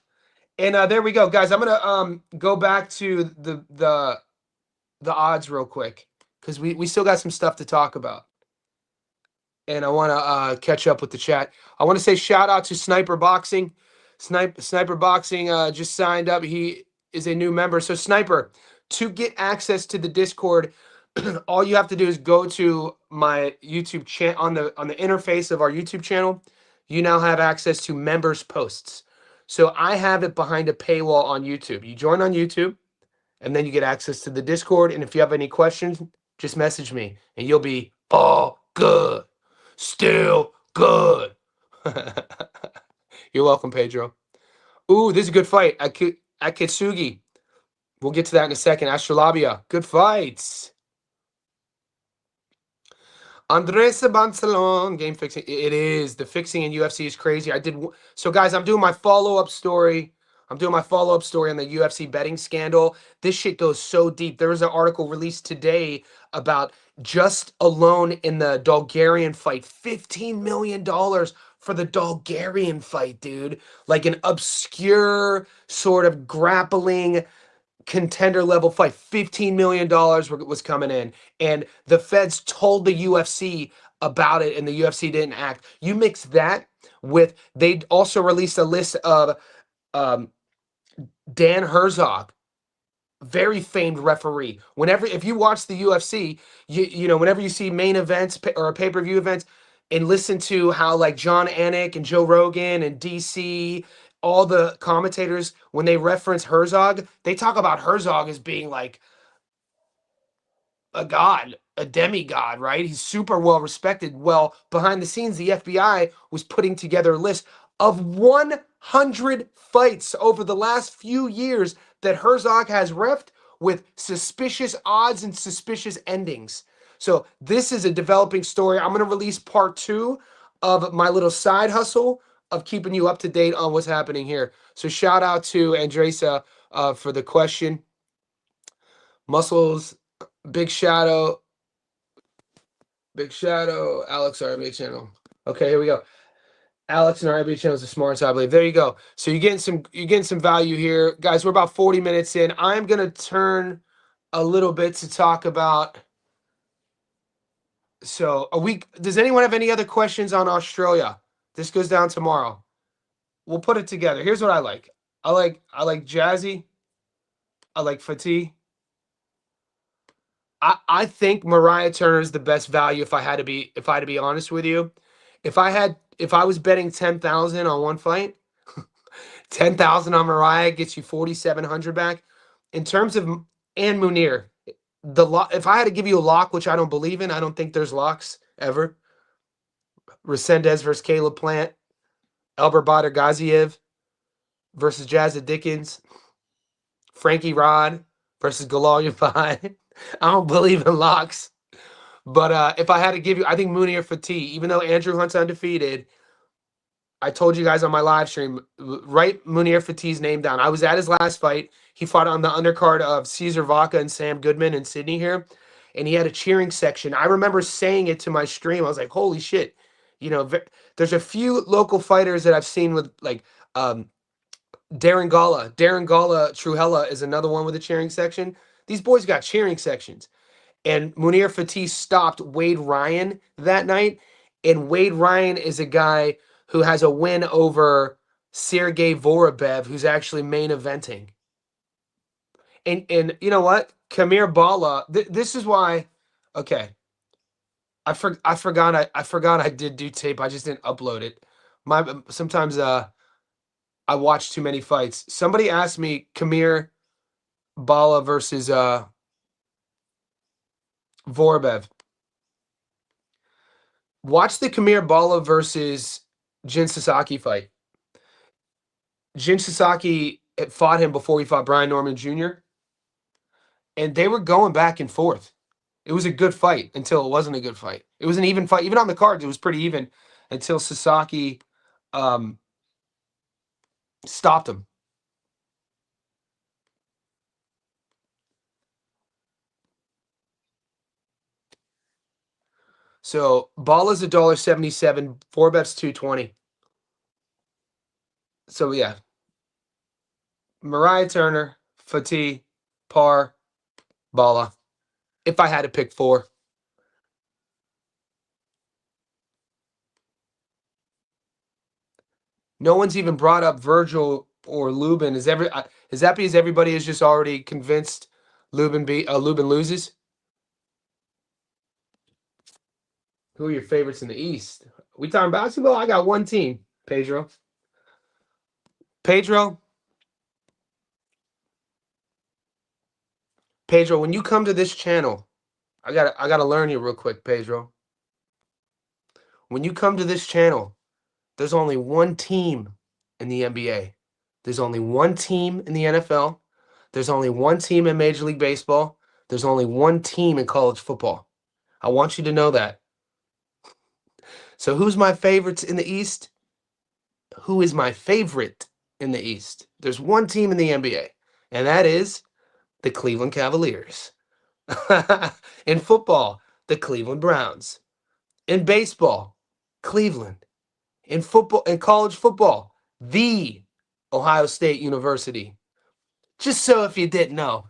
And there we go, guys. I'm going to go back to the odds real quick because we still got some stuff to talk about. And I want to catch up with the chat. I want to say shout out to Sniper Boxing. Sniper Boxing just signed up. He is a new member. So Sniper, to get access to the Discord, all you have to do is go to my YouTube channel on the interface of our YouTube channel. You now have access to members posts. So I have it behind a paywall on YouTube. You join on YouTube, and then you get access to the Discord. And if you have any questions, just message me, and you'll be all good, still good. You're welcome, Pedro. Ooh, this is a good fight. Akitsugi. We'll get to that in a second. Astrolabia. Good fights. Andres Bansalon. Game fixing. It is. The fixing in UFC is crazy. So, guys, I'm doing my follow-up story. On the UFC betting scandal. This shit goes so deep. There was an article released today about just alone in the Bulgarian fight, $15 million for the Bulgarian fight, dude. Like an obscure sort of grappling contender level fight. $15 million was coming in. And the feds told the UFC about it, and the UFC didn't act. You mix that with, they also released a list of Dan Herzog, very famed referee. If you watch the UFC, whenever you see main events or pay-per-view events, and listen to how like John Anik and Joe Rogan and DC, all the commentators, when they reference Herzog, they talk about Herzog as being like a god, a demigod, right? He's super well respected. Well, behind the scenes, the FBI was putting together a list of 100 fights over the last few years that Herzog has reffed with suspicious odds and suspicious endings. So this is a developing story. I'm going to release part 2 of my little side hustle of keeping you up to date on what's happening here. So shout out to Andresa for the question. Muscles, Big Shadow, Alex, our big channel. Okay, here we go. Alex and our IB channel is the smartest, I believe. There you go. So you're getting some value here, guys. We're about 40 minutes in. I'm gonna turn a little bit to talk about. So does anyone have any other questions on Australia? This goes down tomorrow. We'll put it together. Here's what I like. I like Jazzy. I like Fatih. I think Mariah Turner is the best value if I had to be honest with you. If I was betting 10,000 on one fight, 10,000 on Mariah gets you 4,700 back. In terms of and Munir, if I had to give you a lock, which I don't believe in, I don't think there's locks ever. Resendez versus Caleb Plant, Elber Bader Gaziev versus Jazza Dickens, Frankie Rod versus Galal Yafai. I don't believe in locks. But if I had to give you, I think Munir Fatih, even though Andrew Hunt's undefeated, I told you guys on my live stream, write Munir Fatih's name down. I was at his last fight. He fought on the undercard of Cesar Vaca and Sam Goodman in Sydney here, and he had a cheering section. I remember saying it to my stream. I was like, holy shit. There's a few local fighters that I've seen with, like, Darren Gala. Darren Gala Truhella is another one with a cheering section. These boys got cheering sections. And Munir Fatih stopped Wade Ryan that night. And Wade Ryan is a guy who has a win over Sergey Vorobev, who's actually main eventing. And you know what? Kamir Bala, this is why, okay. I forgot I did do tape. I just didn't upload it. Sometimes I watch too many fights. Somebody asked me Kamir Bala versus Vorobev. Watch the Kamir Bala versus Jin Sasaki fight. Jin Sasaki had fought him before he fought Brian Norman Jr. And they were going back and forth. It was a good fight until it wasn't a good fight. It was an even fight. Even on the cards, it was pretty even until Sasaki stopped him. So Bala's $1.77, Vorbev's $2.20. So yeah. Mariah Turner, Fatih, Par, Bala. If I had to pick 4. No one's even brought up Virgil or Lubin. Is that because everybody is just already convinced Lubin loses? Who are your favorites in the East? We talking basketball? I got one team, Pedro. Pedro, when you come to this channel, I gotta learn you real quick, Pedro. When you come to this channel, there's only one team in the NBA. There's only one team in the NFL. There's only one team in Major League Baseball. There's only one team in college football. I want you to know that. So who's my favorites in the East? Who is my favorite in the East? There's one team in the NBA, and that is the Cleveland Cavaliers. In football, the Cleveland Browns. In baseball, Cleveland. In football, in college football, the Ohio State University. Just so if you didn't know,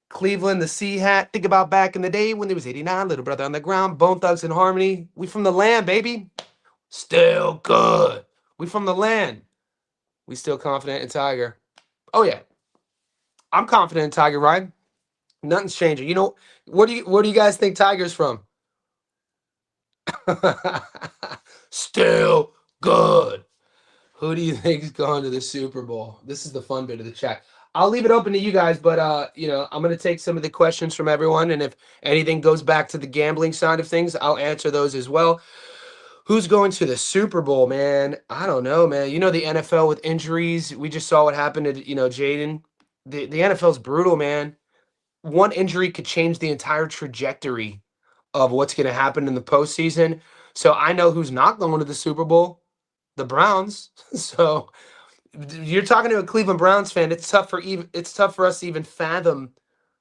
Cleveland, the Sea Hat. Think about back in the day when there was 89, Little Brother on the Ground, Bone Thugs and Harmony. We from the land, baby. Still good. We from the land. We still confident in Tiger. Oh yeah, I'm confident in Tiger, right? Nothing's changing. You know, where do you guys think Tiger's from? Still good. Who do you think's going to the Super Bowl? This is the fun bit of the chat. I'll leave it open to you guys, but you know, I'm gonna take some of the questions from everyone, and if anything goes back to the gambling side of things, I'll answer those as well. Who's going to the Super Bowl, man? I don't know, man. You know, the NFL with injuries. We just saw what happened to, Jaden. The NFL's brutal, man. One injury could change the entire trajectory of what's going to happen in the postseason. So I know who's not going to the Super Bowl, the Browns. So you're talking to a Cleveland Browns fan. It's tough for us to even fathom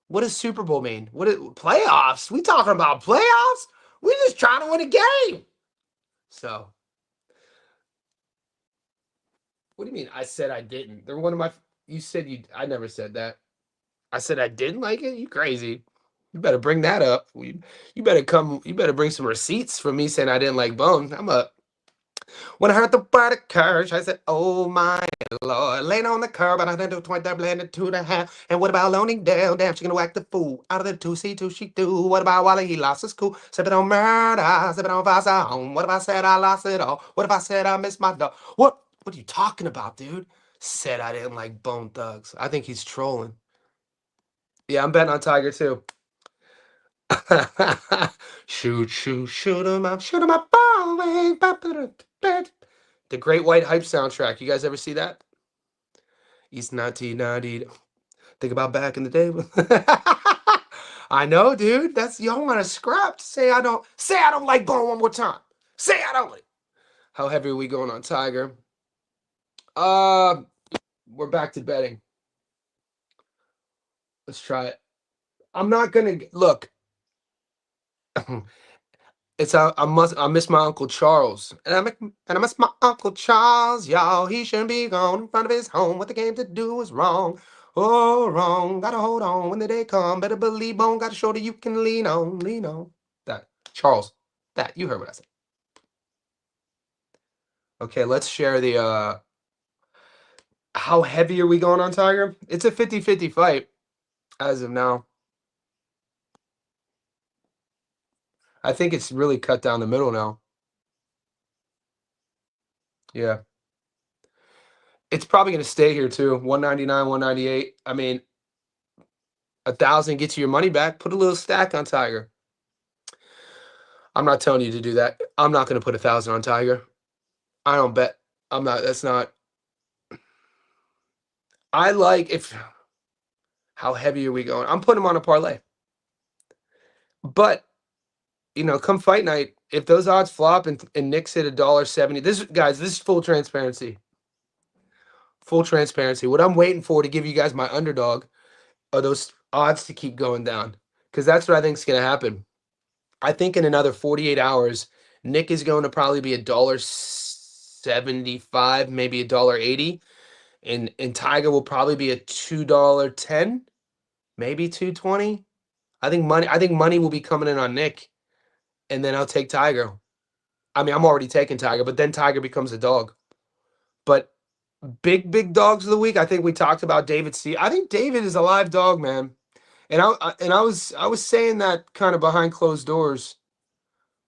what does Super Bowl mean. Playoffs? We talking about playoffs? We just trying to win a game. So, what do you mean? I said I didn't. They're one of my. You said you. I never said that. I said I didn't like it. You crazy? You better bring that up. You better come. You better bring some receipts for me saying I didn't like Bone. When I heard the word curse, I said, "Oh my Lord!" Laying on the curb, and I then do 20 blended to the half. And what about Loning Dale? Damn, she gonna whack the fool out of the 2C2 she do. What about Wally? He lost his cool. Sipping on murder, sipping on Vassar. What if I said I lost it all? What if I said I missed my dog? What are you talking about, dude? Said I didn't like Bone Thugs. I think he's trolling. Yeah, I'm betting on Tiger too. Shoot him up, away. The Great White Hype soundtrack. You guys ever see that? East 1990. Think about back in the day. I know, dude. That's y'all want to scrap. Say I don't like Bone one more time. Say I don't like. How heavy are we going on Tiger? We're back to betting. Let's try it. I'm not gonna look. I miss my Uncle Charles. And I miss my Uncle Charles, y'all. He shouldn't be gone in front of his home. What the game to do is wrong. Oh, wrong. Gotta hold on when the day come. Better believe Bone got a shoulder you can lean on. Lean on. That. Charles. That. You heard what I said. Okay, let's share the how heavy are we going on Tiger? It's a 50-50 fight as of now. I think it's really cut down the middle now. Yeah. It's probably going to stay here too. 199, 198. I mean, 1,000 gets you your money back. Put a little stack on Tiger. I'm not telling you to do that. I'm not going to put 1,000 on Tiger. I don't bet. I'm not. That's not. I like if. How heavy are we going? I'm putting him on a parlay. But, come fight night, if those odds flop and Nick's hit $1.70, this is full transparency. Full transparency. What I'm waiting for to give you guys my underdog are those odds to keep going down, because that's what I think is going to happen. I think in another 48 hours, Nick is going to probably be $1.75, maybe $1.80, and Tiger will probably be a $2.10, maybe $2.20. I think money will be coming in on Nick, and then I'll take Tiger. I mean, I'm already taking Tiger, but then Tiger becomes a dog. But big dogs of the week, I think we talked about David C. I think David is a live dog, man. And I was saying that kind of behind closed doors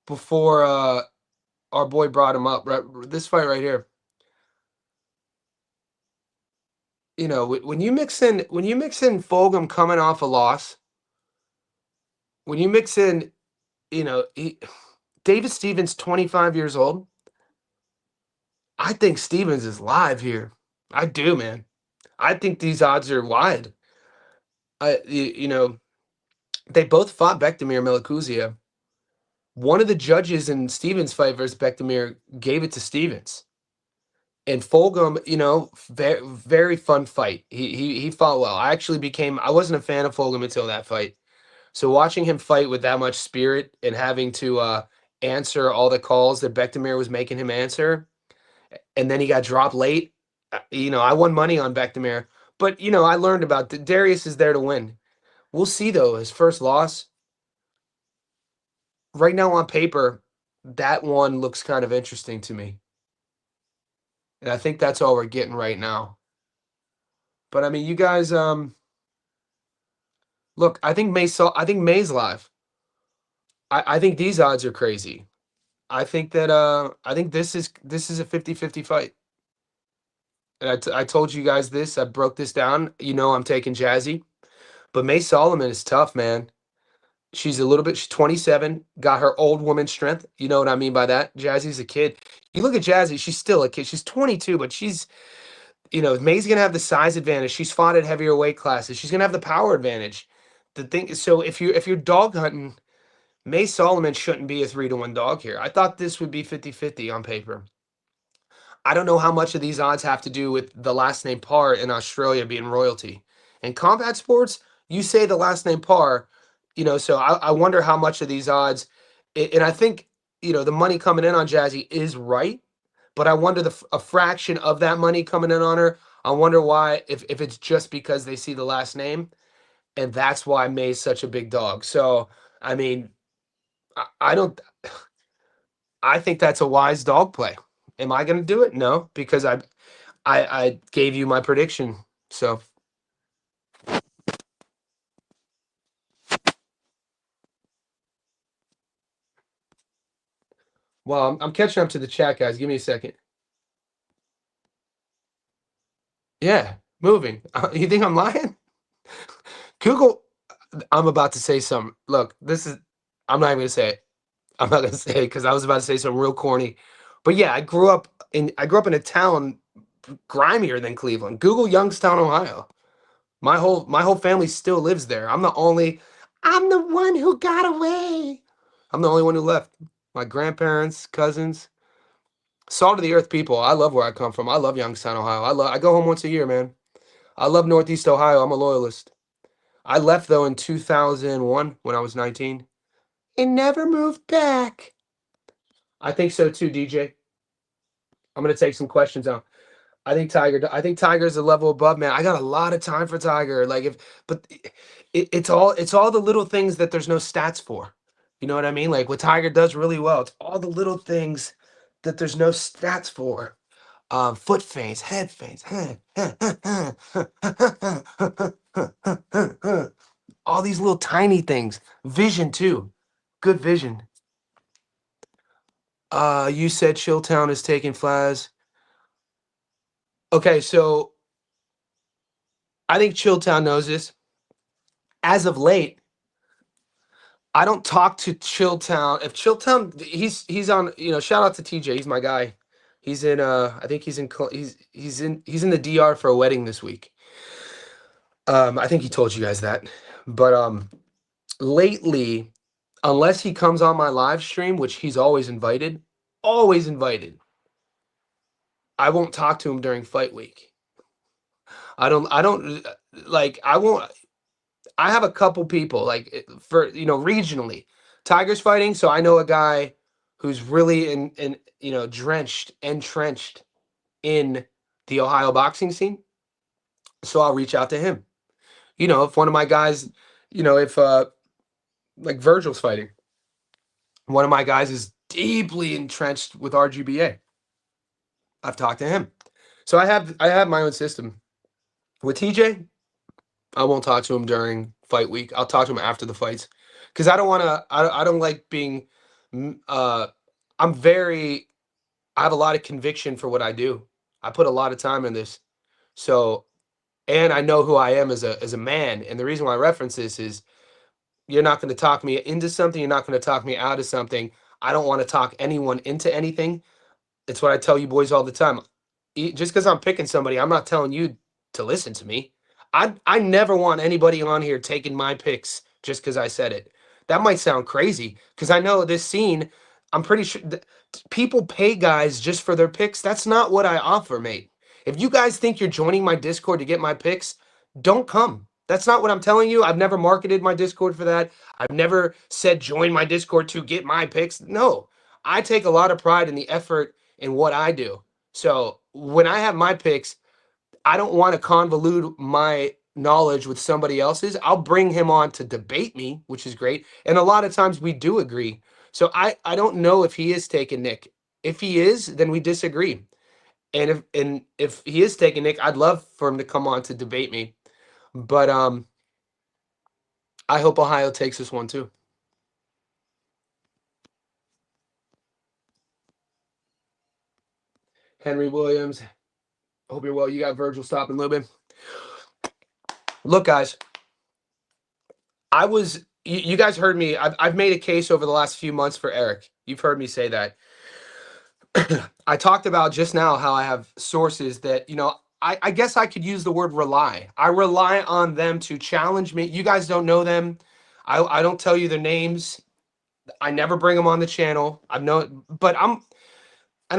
before our boy brought him up. Right, this fight right here. you know, when you mix in Fulgham coming off a loss, when you mix in, you know, David Stevens 25 years old, I think Stevens is live here. I do, man. I think these odds are wide. You know, they both fought Bektimir Melikuziev. One of the judges in Stevens' fight versus Bektimir gave it to Stevens. And Fulgham, you know, very, very fun fight. He fought well. I wasn't a fan of Fulgham until that fight. So watching him fight with that much spirit and having to answer all the calls that Bektimir was making him answer, and then he got dropped late. You know, I won money on Bektimir, but you know, I learned about Darius is there to win. We'll see though. His first loss right now on paper, that one looks kind of interesting to me, and I think that's all we're getting right now. But I mean, you guys, look. I think May's live. I think these odds are crazy. I think this is a 50-50 fight. And I told you guys this. I broke this down. You know I'm taking Jazzy. But May Solomon is tough, man. She's 27, got her old woman strength. You know what I mean by that? Jazzy's a kid. You look at Jazzy, she's still a kid. She's 22, but you know, May's gonna have the size advantage. She's fought at heavier weight classes. She's gonna have the power advantage. The thing is, so if you're dog hunting, May Solomon shouldn't be a 3-1 dog here. I thought this would be 50-50 on paper. I don't know how much of these odds have to do with the last name Parr in Australia being royalty. In combat sports, you say the last name Parr, you know, so I wonder how much of these odds, and I think, you know, the money coming in on Jazzy is right, but I wonder a fraction of that money coming in on her. I wonder why, if it's just because they see the last name, and that's why May's such a big dog. So, I mean, I don't. I think that's a wise dog play. Am I going to do it? No, because I gave you my prediction. So, well, I'm catching up to the chat, guys. Give me a second. Yeah, moving. You think I'm lying? Google. I'm about to say something. Look, this is. I'm not even gonna say it. I'm not gonna say it because I was about to say something real corny. But yeah, I grew up in a town grimier than Cleveland. Google Youngstown, Ohio. My whole family still lives there. I'm the one who got away. I'm the only one who left. My grandparents, cousins, salt of the earth people. I love where I come from. I love Youngstown, Ohio. I go home once a year, man. I love Northeast Ohio. I'm a loyalist. I left though in 2001 when I was 19 and never moved back. I think so too, DJ. I'm gonna take some questions out. I think Tiger's a level above, man. I got a lot of time for Tiger. But it's all the little things that there's no stats for. You know what I mean? Like what Tiger does really well. It's all the little things that there's no stats for. Foot feints, head feints, all these little tiny things. Vision too. Good vision. You said Chilltown is taking Flaz. Okay, so I think Chilltown knows this. As of late, I don't talk to Chilltown. If Chilltown, he's on. You know, shout out to TJ. He's my guy. He's in. I think he's in the DR for a wedding this week. I think he told you guys that. But lately, unless he comes on my live stream, which he's always invited, I won't talk to him during fight week. I don't like. I won't. I have a couple people for regionally. Tigers fighting, so I know a guy who's really in entrenched in the Ohio boxing scene. So I'll reach out to him. You know, if one of my guys, if like Virgil's fighting, one of my guys is deeply entrenched with RGBA. I've talked to him. So I have my own system. With TJ, I won't talk to him during fight week. I'll talk to him after the fights because I don't want to. I don't like being. I'm very. I have a lot of conviction for what I do. I put a lot of time in this, so and I know who I am as a man. And the reason why I reference this is you're not going to talk me into something. You're not going to talk me out of something. I don't want to talk anyone into anything. It's what I tell you boys all the time. Just because I'm picking somebody, I'm not telling you to listen to me. I never want anybody on here taking my picks just because I said it. That might sound crazy because I know this scene. I'm pretty sure people pay guys just for their picks. That's not what I offer, mate. If you guys think you're joining my Discord to get my picks, don't come. That's not what I'm telling you. I've never marketed my Discord for that. I've never said join my Discord to get my picks. No, I take a lot of pride in the effort in what I do. So when I have my picks, I don't want to convolute my knowledge with somebody else's. I'll bring him on to debate me, which is great. And a lot of times we do agree. So I don't know if he is taking Nick. If he is, then we disagree. And if he is taking Nick, I'd love for him to come on to debate me. But I hope Ohio takes this one too. Henry Williams, hope you're well. You got Virgil stopping Lubin. Look, guys, you guys heard me. I've made a case over the last few months for Eric. You've heard me say that. I talked about just now how I have sources that, I guess I could use the word rely. I rely on them to challenge me. You guys don't know them. I don't tell you their names. I never bring them on the channel. And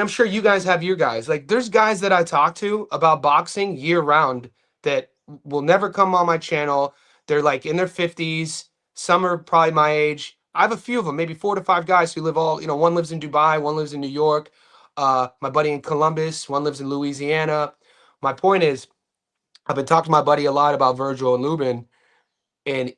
I'm sure you guys have your guys. Like, there's guys that I talk to about boxing year round that will never come on my channel. They're like in their 50s. Some are probably my age. I have a few of them, maybe 4 to 5 guys who live one lives in Dubai, one lives in New York. My buddy in Columbus, one lives in Louisiana. My point is, I've been talking to my buddy a lot about Virgil and Lubin, and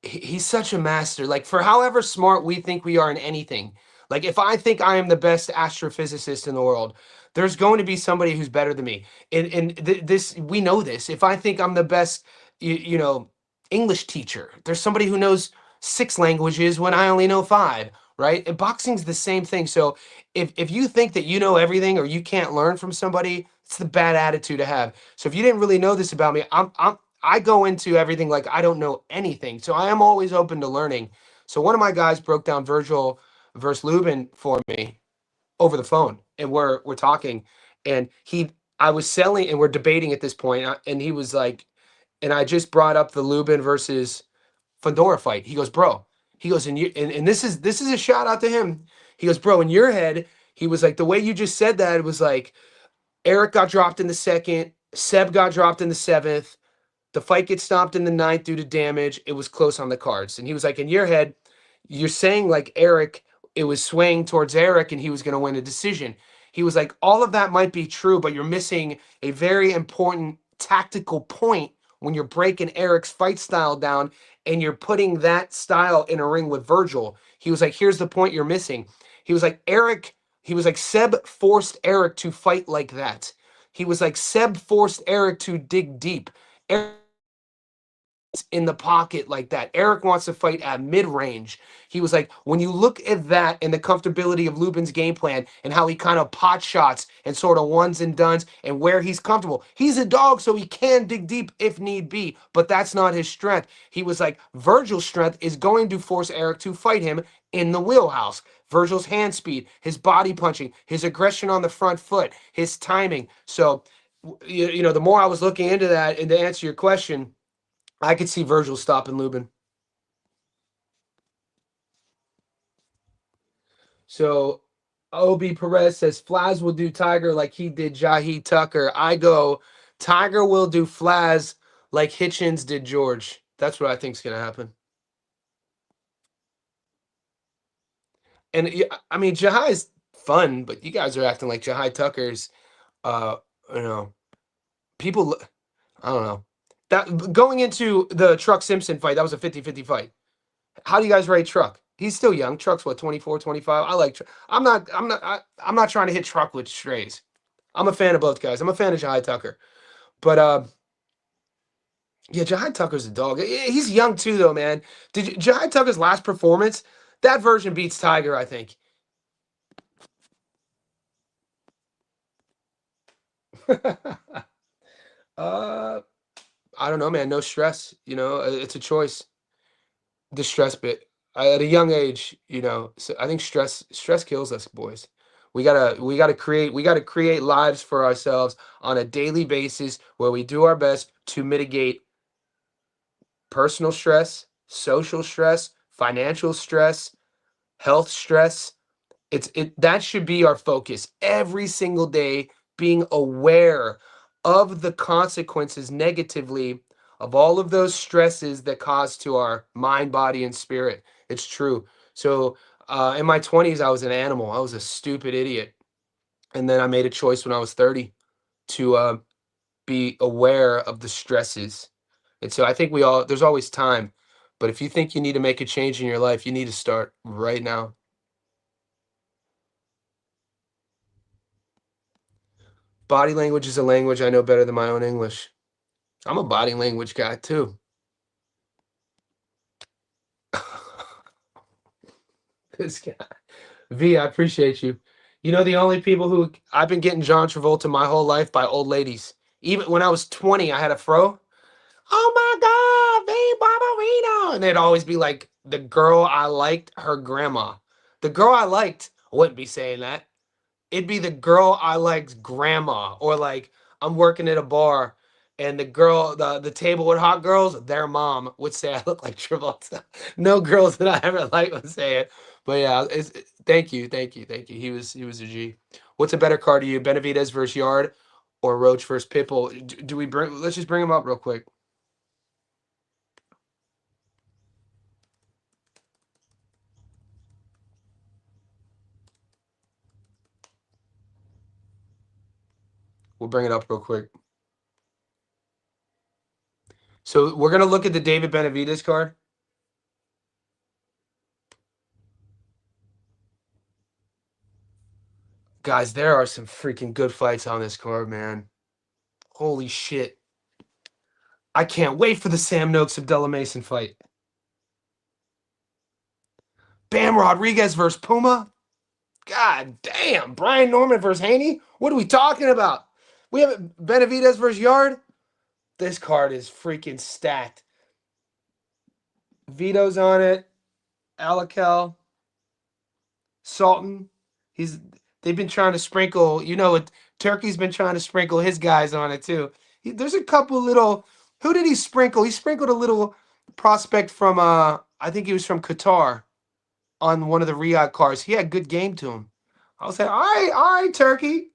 he's such a master. Like, for however smart we think we are in anything, like if I think I am the best astrophysicist in the world, there's going to be somebody who's better than me. And this, we know this. If I think I'm the best, English teacher, there's somebody who knows 6 languages when I only know 5. Right? And boxing's the same thing. So if you think that you know everything or you can't learn from somebody, it's the bad attitude to have. So if you didn't really know this about me, I go into everything like I don't know anything. So I am always open to learning. So one of my guys broke down Virgil versus Lubin for me over the phone, and we're talking, and I was selling, and we're debating at this point, and he was like, and I just brought up the Lubin versus Fedora fight. He goes, bro. He goes, and this is a shout out to him. He goes, bro, in your head, he was like, the way you just said that, it was like Eric got dropped in the second, Seb got dropped in the 7th. The fight gets stopped in the 9th due to damage. It was close on the cards. And he was like, in your head, you're saying like Eric, it was swaying towards Eric and he was going to win a decision. He was like, all of that might be true, but you're missing a very important tactical point when you're breaking Eric's fight style down and you're putting that style in a ring with Virgil. He was like, here's the point you're missing. He was like, Seb forced Eric to fight like that. He was like, Seb forced Eric to dig deep. Eric in the pocket like that. Eric wants to fight at mid-range. He was like, when you look at that and the comfortability of Lubin's game plan and how he kind of pot shots and sort of ones and dones and where he's comfortable. He's a dog, so he can dig deep if need be, but that's not his strength. He was like, Virgil's strength is going to force Eric to fight him in the wheelhouse. Virgil's hand speed, his body punching, his aggression on the front foot, his timing. So, the more I was looking into that, and to answer your question, I could see Virgil stopping Lubin. So Obi Perez says Flaz will do Tiger like he did Jahi Tucker. I go, Tiger will do Flaz like Hitchens did George. That's what I think is going to happen. And I mean, Jahi's fun, but you guys are acting like Jahi Tucker's, uh, you know, people, I don't know. That going into the Truck Simpson fight, that was a 50-50 fight. How do you guys rate Truck? He's still young. Truck's what, 24, 25? I like I'm not trying to hit Truck with strays. I'm a fan of both guys. I'm a fan of Jahai Tucker. But yeah, Jahai Tucker's a dog. He's young too though, man. Jahai Tucker's last performance, that version beats Tiger, I think. uh don't know, man. No stress. You know, it's a choice. The stress bit at a young age. You know, so I think stress kills us, boys. We gotta create lives for ourselves on a daily basis where we do our best to mitigate personal stress, social stress, financial stress, health stress. That should be our focus every single day, being aware of the consequences negatively of all of those stresses that cause to our mind, body, and spirit. It's true. So in my 20s, I was an animal. I was a stupid idiot. And then I made a choice when I was 30 to be aware of the stresses. And so I think there's always time. But if you think you need to make a change in your life, you need to start right now. Body language is a language I know better than my own English. I'm a body language guy too. This guy. V, I appreciate you. You know, the only people who I've been getting John Travolta my whole life by old ladies. Even when I was 20, I had a fro. Oh my God, V Barbarino. And they'd always be like, the girl I liked, her grandma. The girl I liked, I wouldn't be saying that. It'd be the girl I liked's grandma, or like I'm working at a bar and the table with hot girls, their mom would say I look like Travolta. No girls that I ever liked would say it. But yeah, thank you, thank you, thank you. He was a G. What's a better car to you, Benavidez versus Yard or Roach versus Pitbull? Do we bring? Let's just bring him up real quick. We'll bring it up real quick. So we're gonna look at the David Benavidez card. Guys, there are some freaking good fights on this card, man. Holy shit. I can't wait for the Sam Noakes Abdullah Mason fight. Bam Rodriguez versus Puma. God damn. Brian Norman versus Haney. What are we talking about? We have Benavidez versus Yard. This card is freaking stacked. Vito's on it. Alakel. Sultan. They've been trying to sprinkle, Turkey's been trying to sprinkle his guys on it too. There's a couple little. Who did he sprinkle? He sprinkled a little prospect from I think he was from Qatar on one of the Riyadh cars. He had good game to him. I was like, all right, Turkey.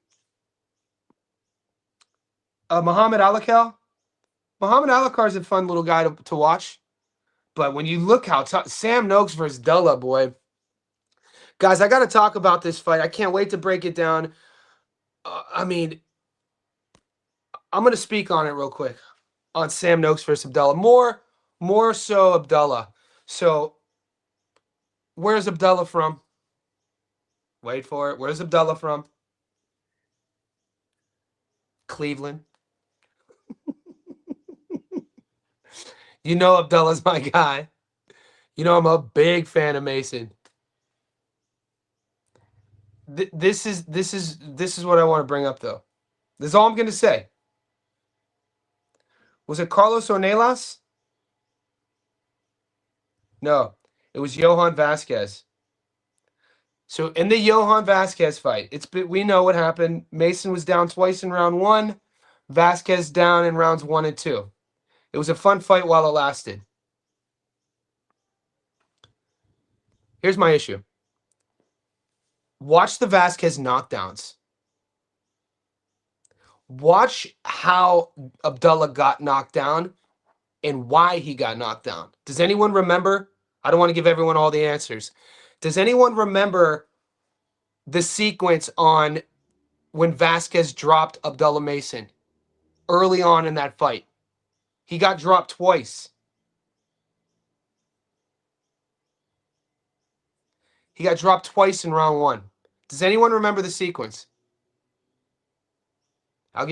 Muhammad Alakel. Muhammad Alakel is a fun little guy to watch. But when you look how Sam Noakes versus Della, boy. Guys, I got to talk about this fight. I can't wait to break it down. I mean, I'm going to speak on it real quick. On Sam Noakes versus Abdullah. More so Abdullah. So, where's Abdullah from? Wait for it. Where's Abdullah from? Cleveland. You know Abdullah's my guy. You know I'm a big fan of Mason. This is what I want to bring up though. This is all I'm going to say. Was it Carlos Ornelas? No, it was Johan Vasquez. So in the Johan Vasquez fight, we know what happened. Mason was down twice in round 1. Vasquez down in rounds 1 and 2. It was a fun fight while it lasted. Here's my issue. Watch the Vasquez knockdowns. Watch how Abdullah got knocked down and why he got knocked down. Does anyone remember? I don't want to give everyone all the answers. Does anyone remember the sequence on when Vasquez dropped Abdullah Mason early on in that fight? He got dropped twice. He got dropped twice in round 1. Does anyone remember the sequence? I'll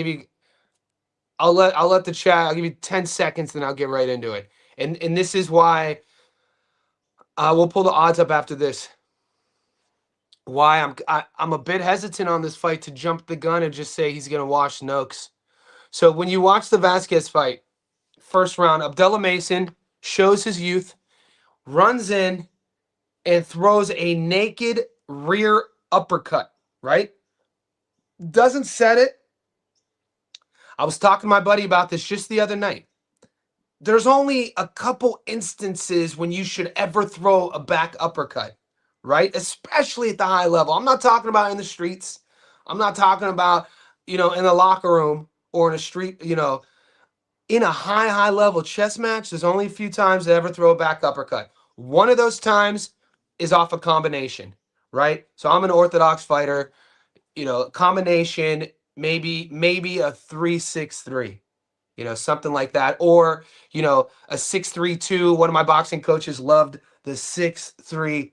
let the chat, I'll give you 10 seconds, then I'll get right into it. And this is why we'll pull the odds up after this. Why I'm a bit hesitant on this fight to jump the gun and just say he's going to wash Noakes. So when you watch the Vasquez fight, first round. Abdullah Mason shows his youth, runs in, and throws a naked rear uppercut, right? Doesn't set it. I was talking to my buddy about this just the other night. There's only a couple instances when you should ever throw a back uppercut, right? Especially at the high level. I'm not talking about in the streets. I'm not talking about, in the locker room or in a street, in a high level chess match. There's only a few times to ever throw a back uppercut. One of those times is off a combination, right? So I'm an orthodox fighter, combination, maybe a 3-6-3. Something like that. Or, a 6-3-2. One of my boxing coaches loved the 6-3-2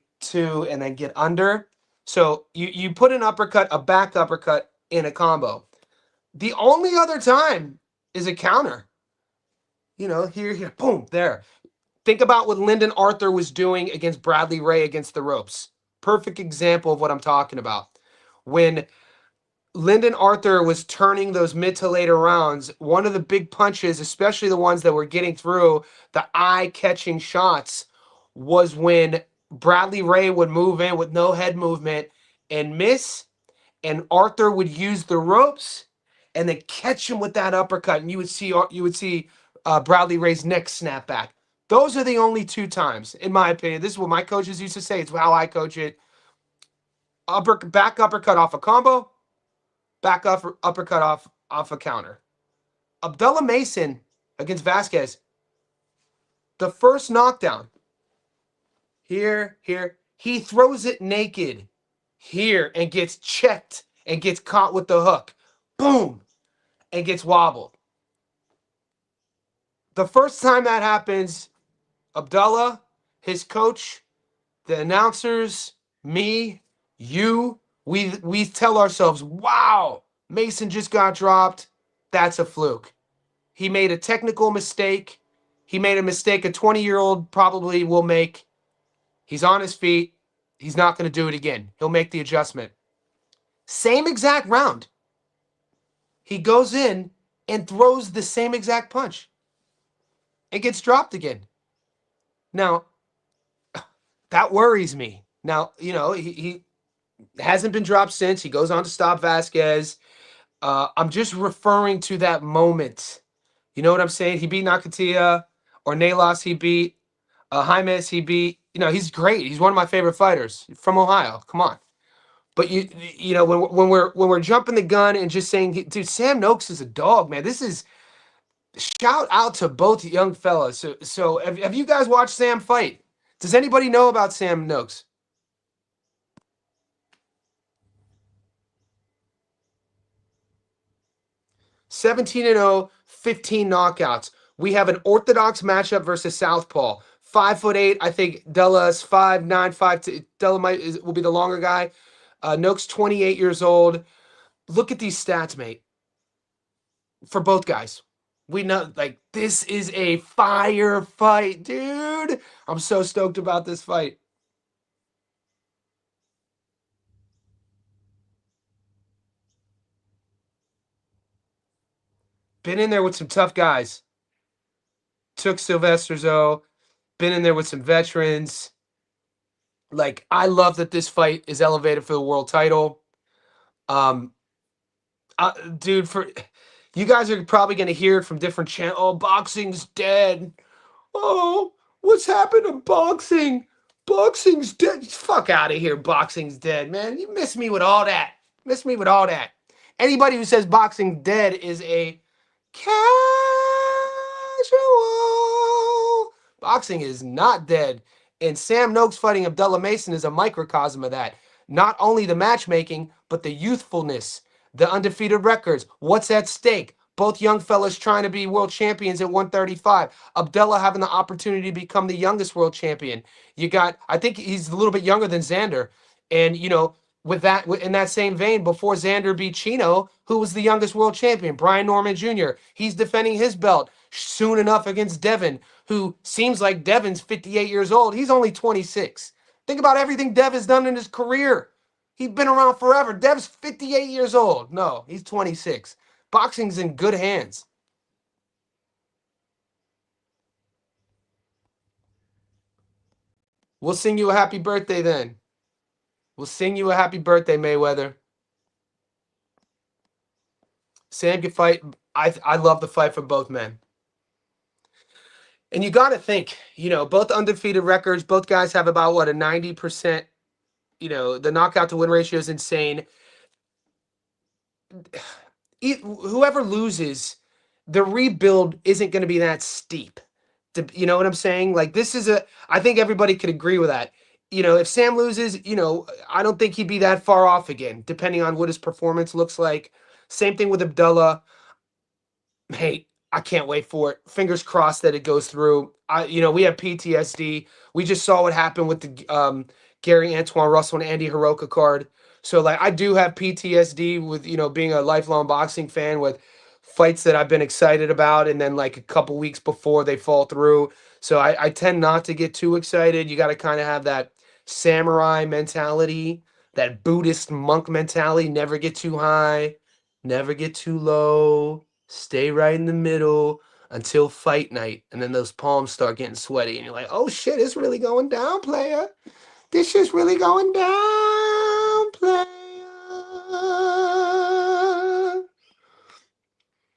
and then get under. So you put an uppercut, a back uppercut in a combo. The only other time is a counter. Here, boom, there. Think about what Lyndon Arthur was doing against Bradley Ray against the ropes. Perfect example of what I'm talking about. When Lyndon Arthur was turning those mid to later rounds, one of the big punches, especially the ones that were getting through, the eye-catching shots, was when Bradley Ray would move in with no head movement and miss, and Arthur would use the ropes and then catch him with that uppercut, and you would see Bradley Ray's neck snap back. Those are the only two times, in my opinion. This is what my coaches used to say. It's how I coach it. Back uppercut off a combo. Back uppercut off a counter. Abdullah Mason against Vasquez. The first knockdown. Here. He throws it naked. Here and gets checked and gets caught with the hook. Boom. And gets wobbled. The first time that happens, Abdullah, his coach, the announcers, me, you, we tell ourselves, wow, Mason just got dropped. That's a fluke. He made a technical mistake. He made a mistake a 20-year-old probably will make. He's on his feet. He's not going to do it again. He'll make the adjustment. Same exact round. He goes in and throws the same exact punch. It gets dropped again. Now, that worries me. Now, he hasn't been dropped since. He goes on to stop Vasquez. I'm just referring to that moment. You know what I'm saying? He beat Nakatia, or Nalos he beat, Jaimes he beat. He's great. He's one of my favorite fighters from Ohio. Come on. But when we're jumping the gun and just saying, dude, Sam Noakes is a dog, man. This is shout out to both young fellas. So have you guys watched Sam fight? Does anybody know about Sam Noakes? 17-0, 15 knockouts. We have an orthodox matchup versus Southpaw. 5'8". I think Della's 5'9", 5'2". Della will be the longer guy. Noakes 28 years old. Look at these stats, mate. For both guys. We know, this is a fire fight, dude. I'm so stoked about this fight. Been in there with some tough guys. Took Sylvester Zoe. Been in there with some veterans. I love that this fight is elevated for the world title. Dude, for you guys are probably going to hear it from different channels. Oh, boxing's dead. Oh, what's happened to boxing? Boxing's dead. Fuck out of here. Boxing's dead, man. You miss me with all that. Anybody who says boxing's dead is a casual. Boxing is not dead. And Sam Noakes fighting Abdullah Mason is a microcosm of that. Not only the matchmaking, but the youthfulness, the undefeated records. What's at stake? Both young fellas trying to be world champions at 135. Abdullah having the opportunity to become the youngest world champion. I think he's a little bit younger than Xander. And, with that, in that same vein, before Xander beat Chino, who was the youngest world champion, Brian Norman Jr., he's defending his belt soon enough against Devin, who seems like Devin's 58 years old. He's only 26. Think about everything Dev has done in his career. He's been around forever. Dev's 58 years old. No, he's 26. Boxing's in good hands. We'll sing you a happy birthday then. We'll sing you a happy birthday, Mayweather. Sam can fight. I love the fight for both men. And you got to think, both undefeated records. Both guys have about what, a 90%. The knockout to win ratio is insane. Whoever loses, the rebuild isn't going to be that steep. You know what I'm saying? Like I think everybody could agree with that. If Sam loses, I don't think he'd be that far off again, depending on what his performance looks like. Same thing with Abdullah. Hey, I can't wait for it. Fingers crossed that it goes through. We have PTSD. We just saw what happened with the Gary Antoine Russell and Andy Hiroka card. So like I do have PTSD with being a lifelong boxing fan with fights that I've been excited about and then like a couple weeks before they fall through. So I tend not to get too excited. You got to kind of have that samurai mentality, that Buddhist monk mentality. Never get too high, never get too low. Stay right in the middle until fight night. And then those palms start getting sweaty. And you're like, oh shit, it's really going down, player. This shit's really going down, player.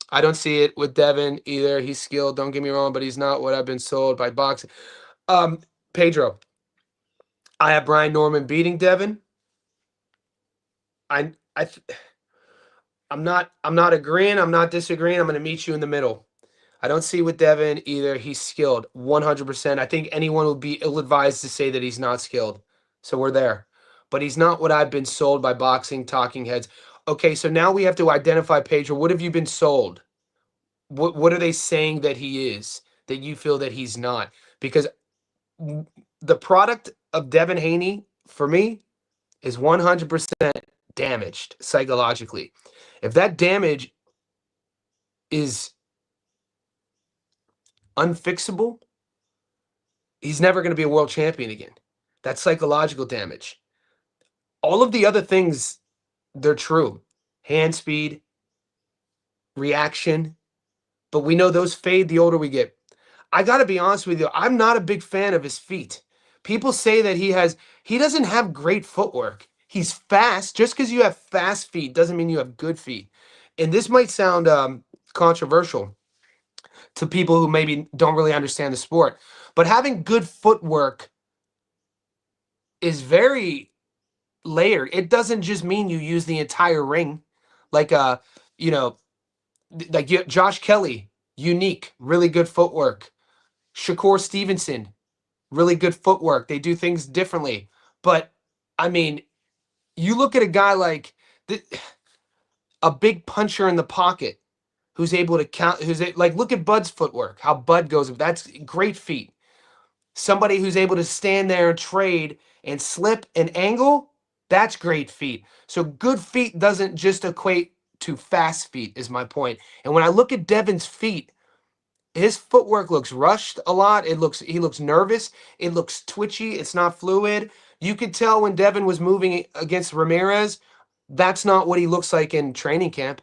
I don't see it with Devin either. He's skilled, don't get me wrong, but he's not what I've been sold by boxing. Pedro, I have Brian Norman beating Devin. I'm not agreeing. I'm not disagreeing. I'm going to meet you in the middle. I don't see with Devin either. He's skilled 100%. I think anyone would be ill-advised to say that he's not skilled. So we're there. But he's not what I've been sold by boxing talking heads. Okay, so now we have to identify, Pedro. What have you been sold? What are they saying that he is that you feel that he's not? Because the product of Devin Haney, for me, is 100% damaged psychologically. If that damage is unfixable, he's never going to be a world champion again. That's psychological damage. All of the other things, they're true. Hand speed, reaction, but we know those fade the older we get. I got to be honest with you, I'm not a big fan of his feet. People say that he doesn't have great footwork. He's fast. Just because you have fast feet doesn't mean you have good feet. And this might sound controversial to people who maybe don't really understand the sport, but having good footwork is very layered. It doesn't just mean you use the entire ring. Like Josh Kelly, unique, really good footwork. Shakur Stevenson, really good footwork. They do things differently. But I mean, you look at a guy like a big puncher in the pocket who's able to count, look at Bud's footwork, how Bud goes. That's great feet. Somebody who's able to stand there and trade and slip and angle, that's great feet. So good feet doesn't just equate to fast feet, is my point. And when I look at Devin's feet, his footwork looks rushed a lot. He looks nervous. It looks twitchy. It's not fluid. You could tell when Devin was moving against Ramirez, that's not what he looks like in training camp.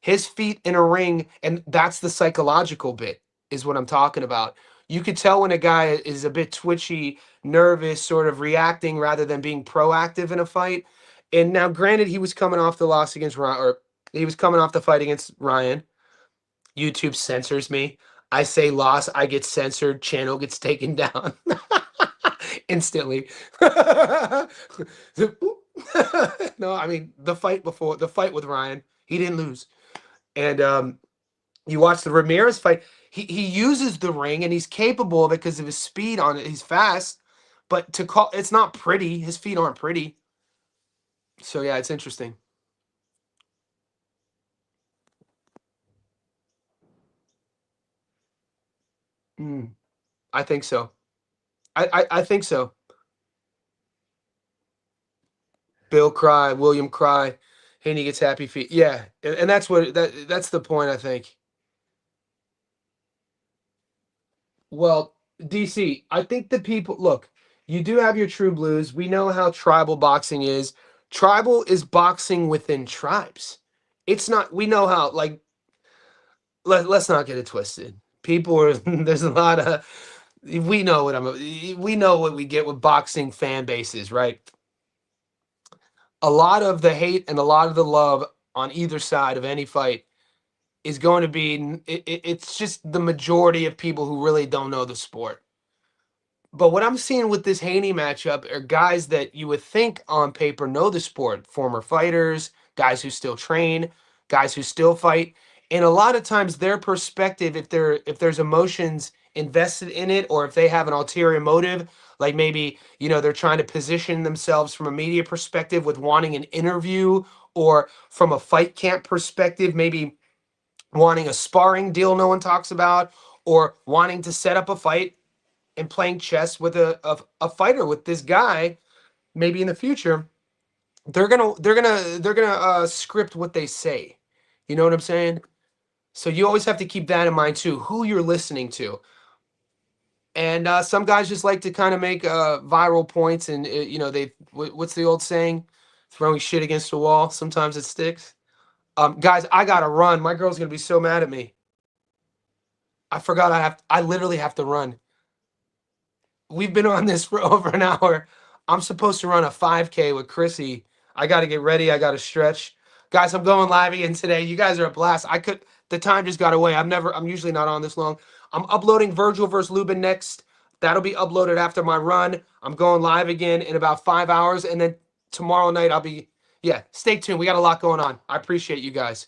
His feet in a ring, and that's the psychological bit, is what I'm talking about. You could tell when a guy is a bit twitchy, nervous, sort of reacting rather than being proactive in a fight. And now, granted, he was coming off the loss against Ryan, or he was coming off the fight against Ryan. YouTube censors me. I say loss, I get censored, channel gets taken down instantly. No, I mean the fight with Ryan, he didn't lose. And you watch the Ramirez fight, he uses the ring and he's capable of it because of his speed on it. He's fast, but it's not pretty. His feet aren't pretty. So yeah, it's interesting. I think so. I think so. Bill Cry, William Cry, Haney gets happy feet. Yeah, and that's that's the point, I think. Well, DC, I think the people look. You do have your true blues. We know how tribal boxing is. Tribal is boxing within tribes. It's not. We know how. Like, let's not get it twisted. People are. There's a lot of We know what we know what we get with boxing fan bases, right? A lot of the hate and a lot of the love on either side of any fight is going to be it's just the majority of people who really don't know the sport. But what I'm seeing with this Haney matchup are guys that you would think on paper know the sport, former fighters, guys who still train, guys who still fight. And a lot of times their perspective, if there's emotions invested in it, or if they have an ulterior motive, like maybe, they're trying to position themselves from a media perspective with wanting an interview, or from a fight camp perspective, maybe wanting a sparring deal no one talks about, or wanting to set up a fight and playing chess with a fighter with this guy maybe in the future. They're gonna script what they say. You know what I'm saying? So you always have to keep that in mind too, who you're listening to. And some guys just like to kind of make viral points, and what's the old saying, throwing shit against the wall, sometimes it sticks. Guys, I gotta run. My girl's gonna be so mad at me. I forgot I literally have to run. We've been on this for over an hour. I'm supposed to run a 5K with Chrissy. I got to get ready. I got to stretch. Guys, I'm going live again today. You guys are a blast. The time just got away. I'm usually not on this long. I'm uploading Virgil versus Lubin next. That'll be uploaded after my run. I'm going live again in about 5 hours. And then tomorrow night yeah, stay tuned. We got a lot going on. I appreciate you guys.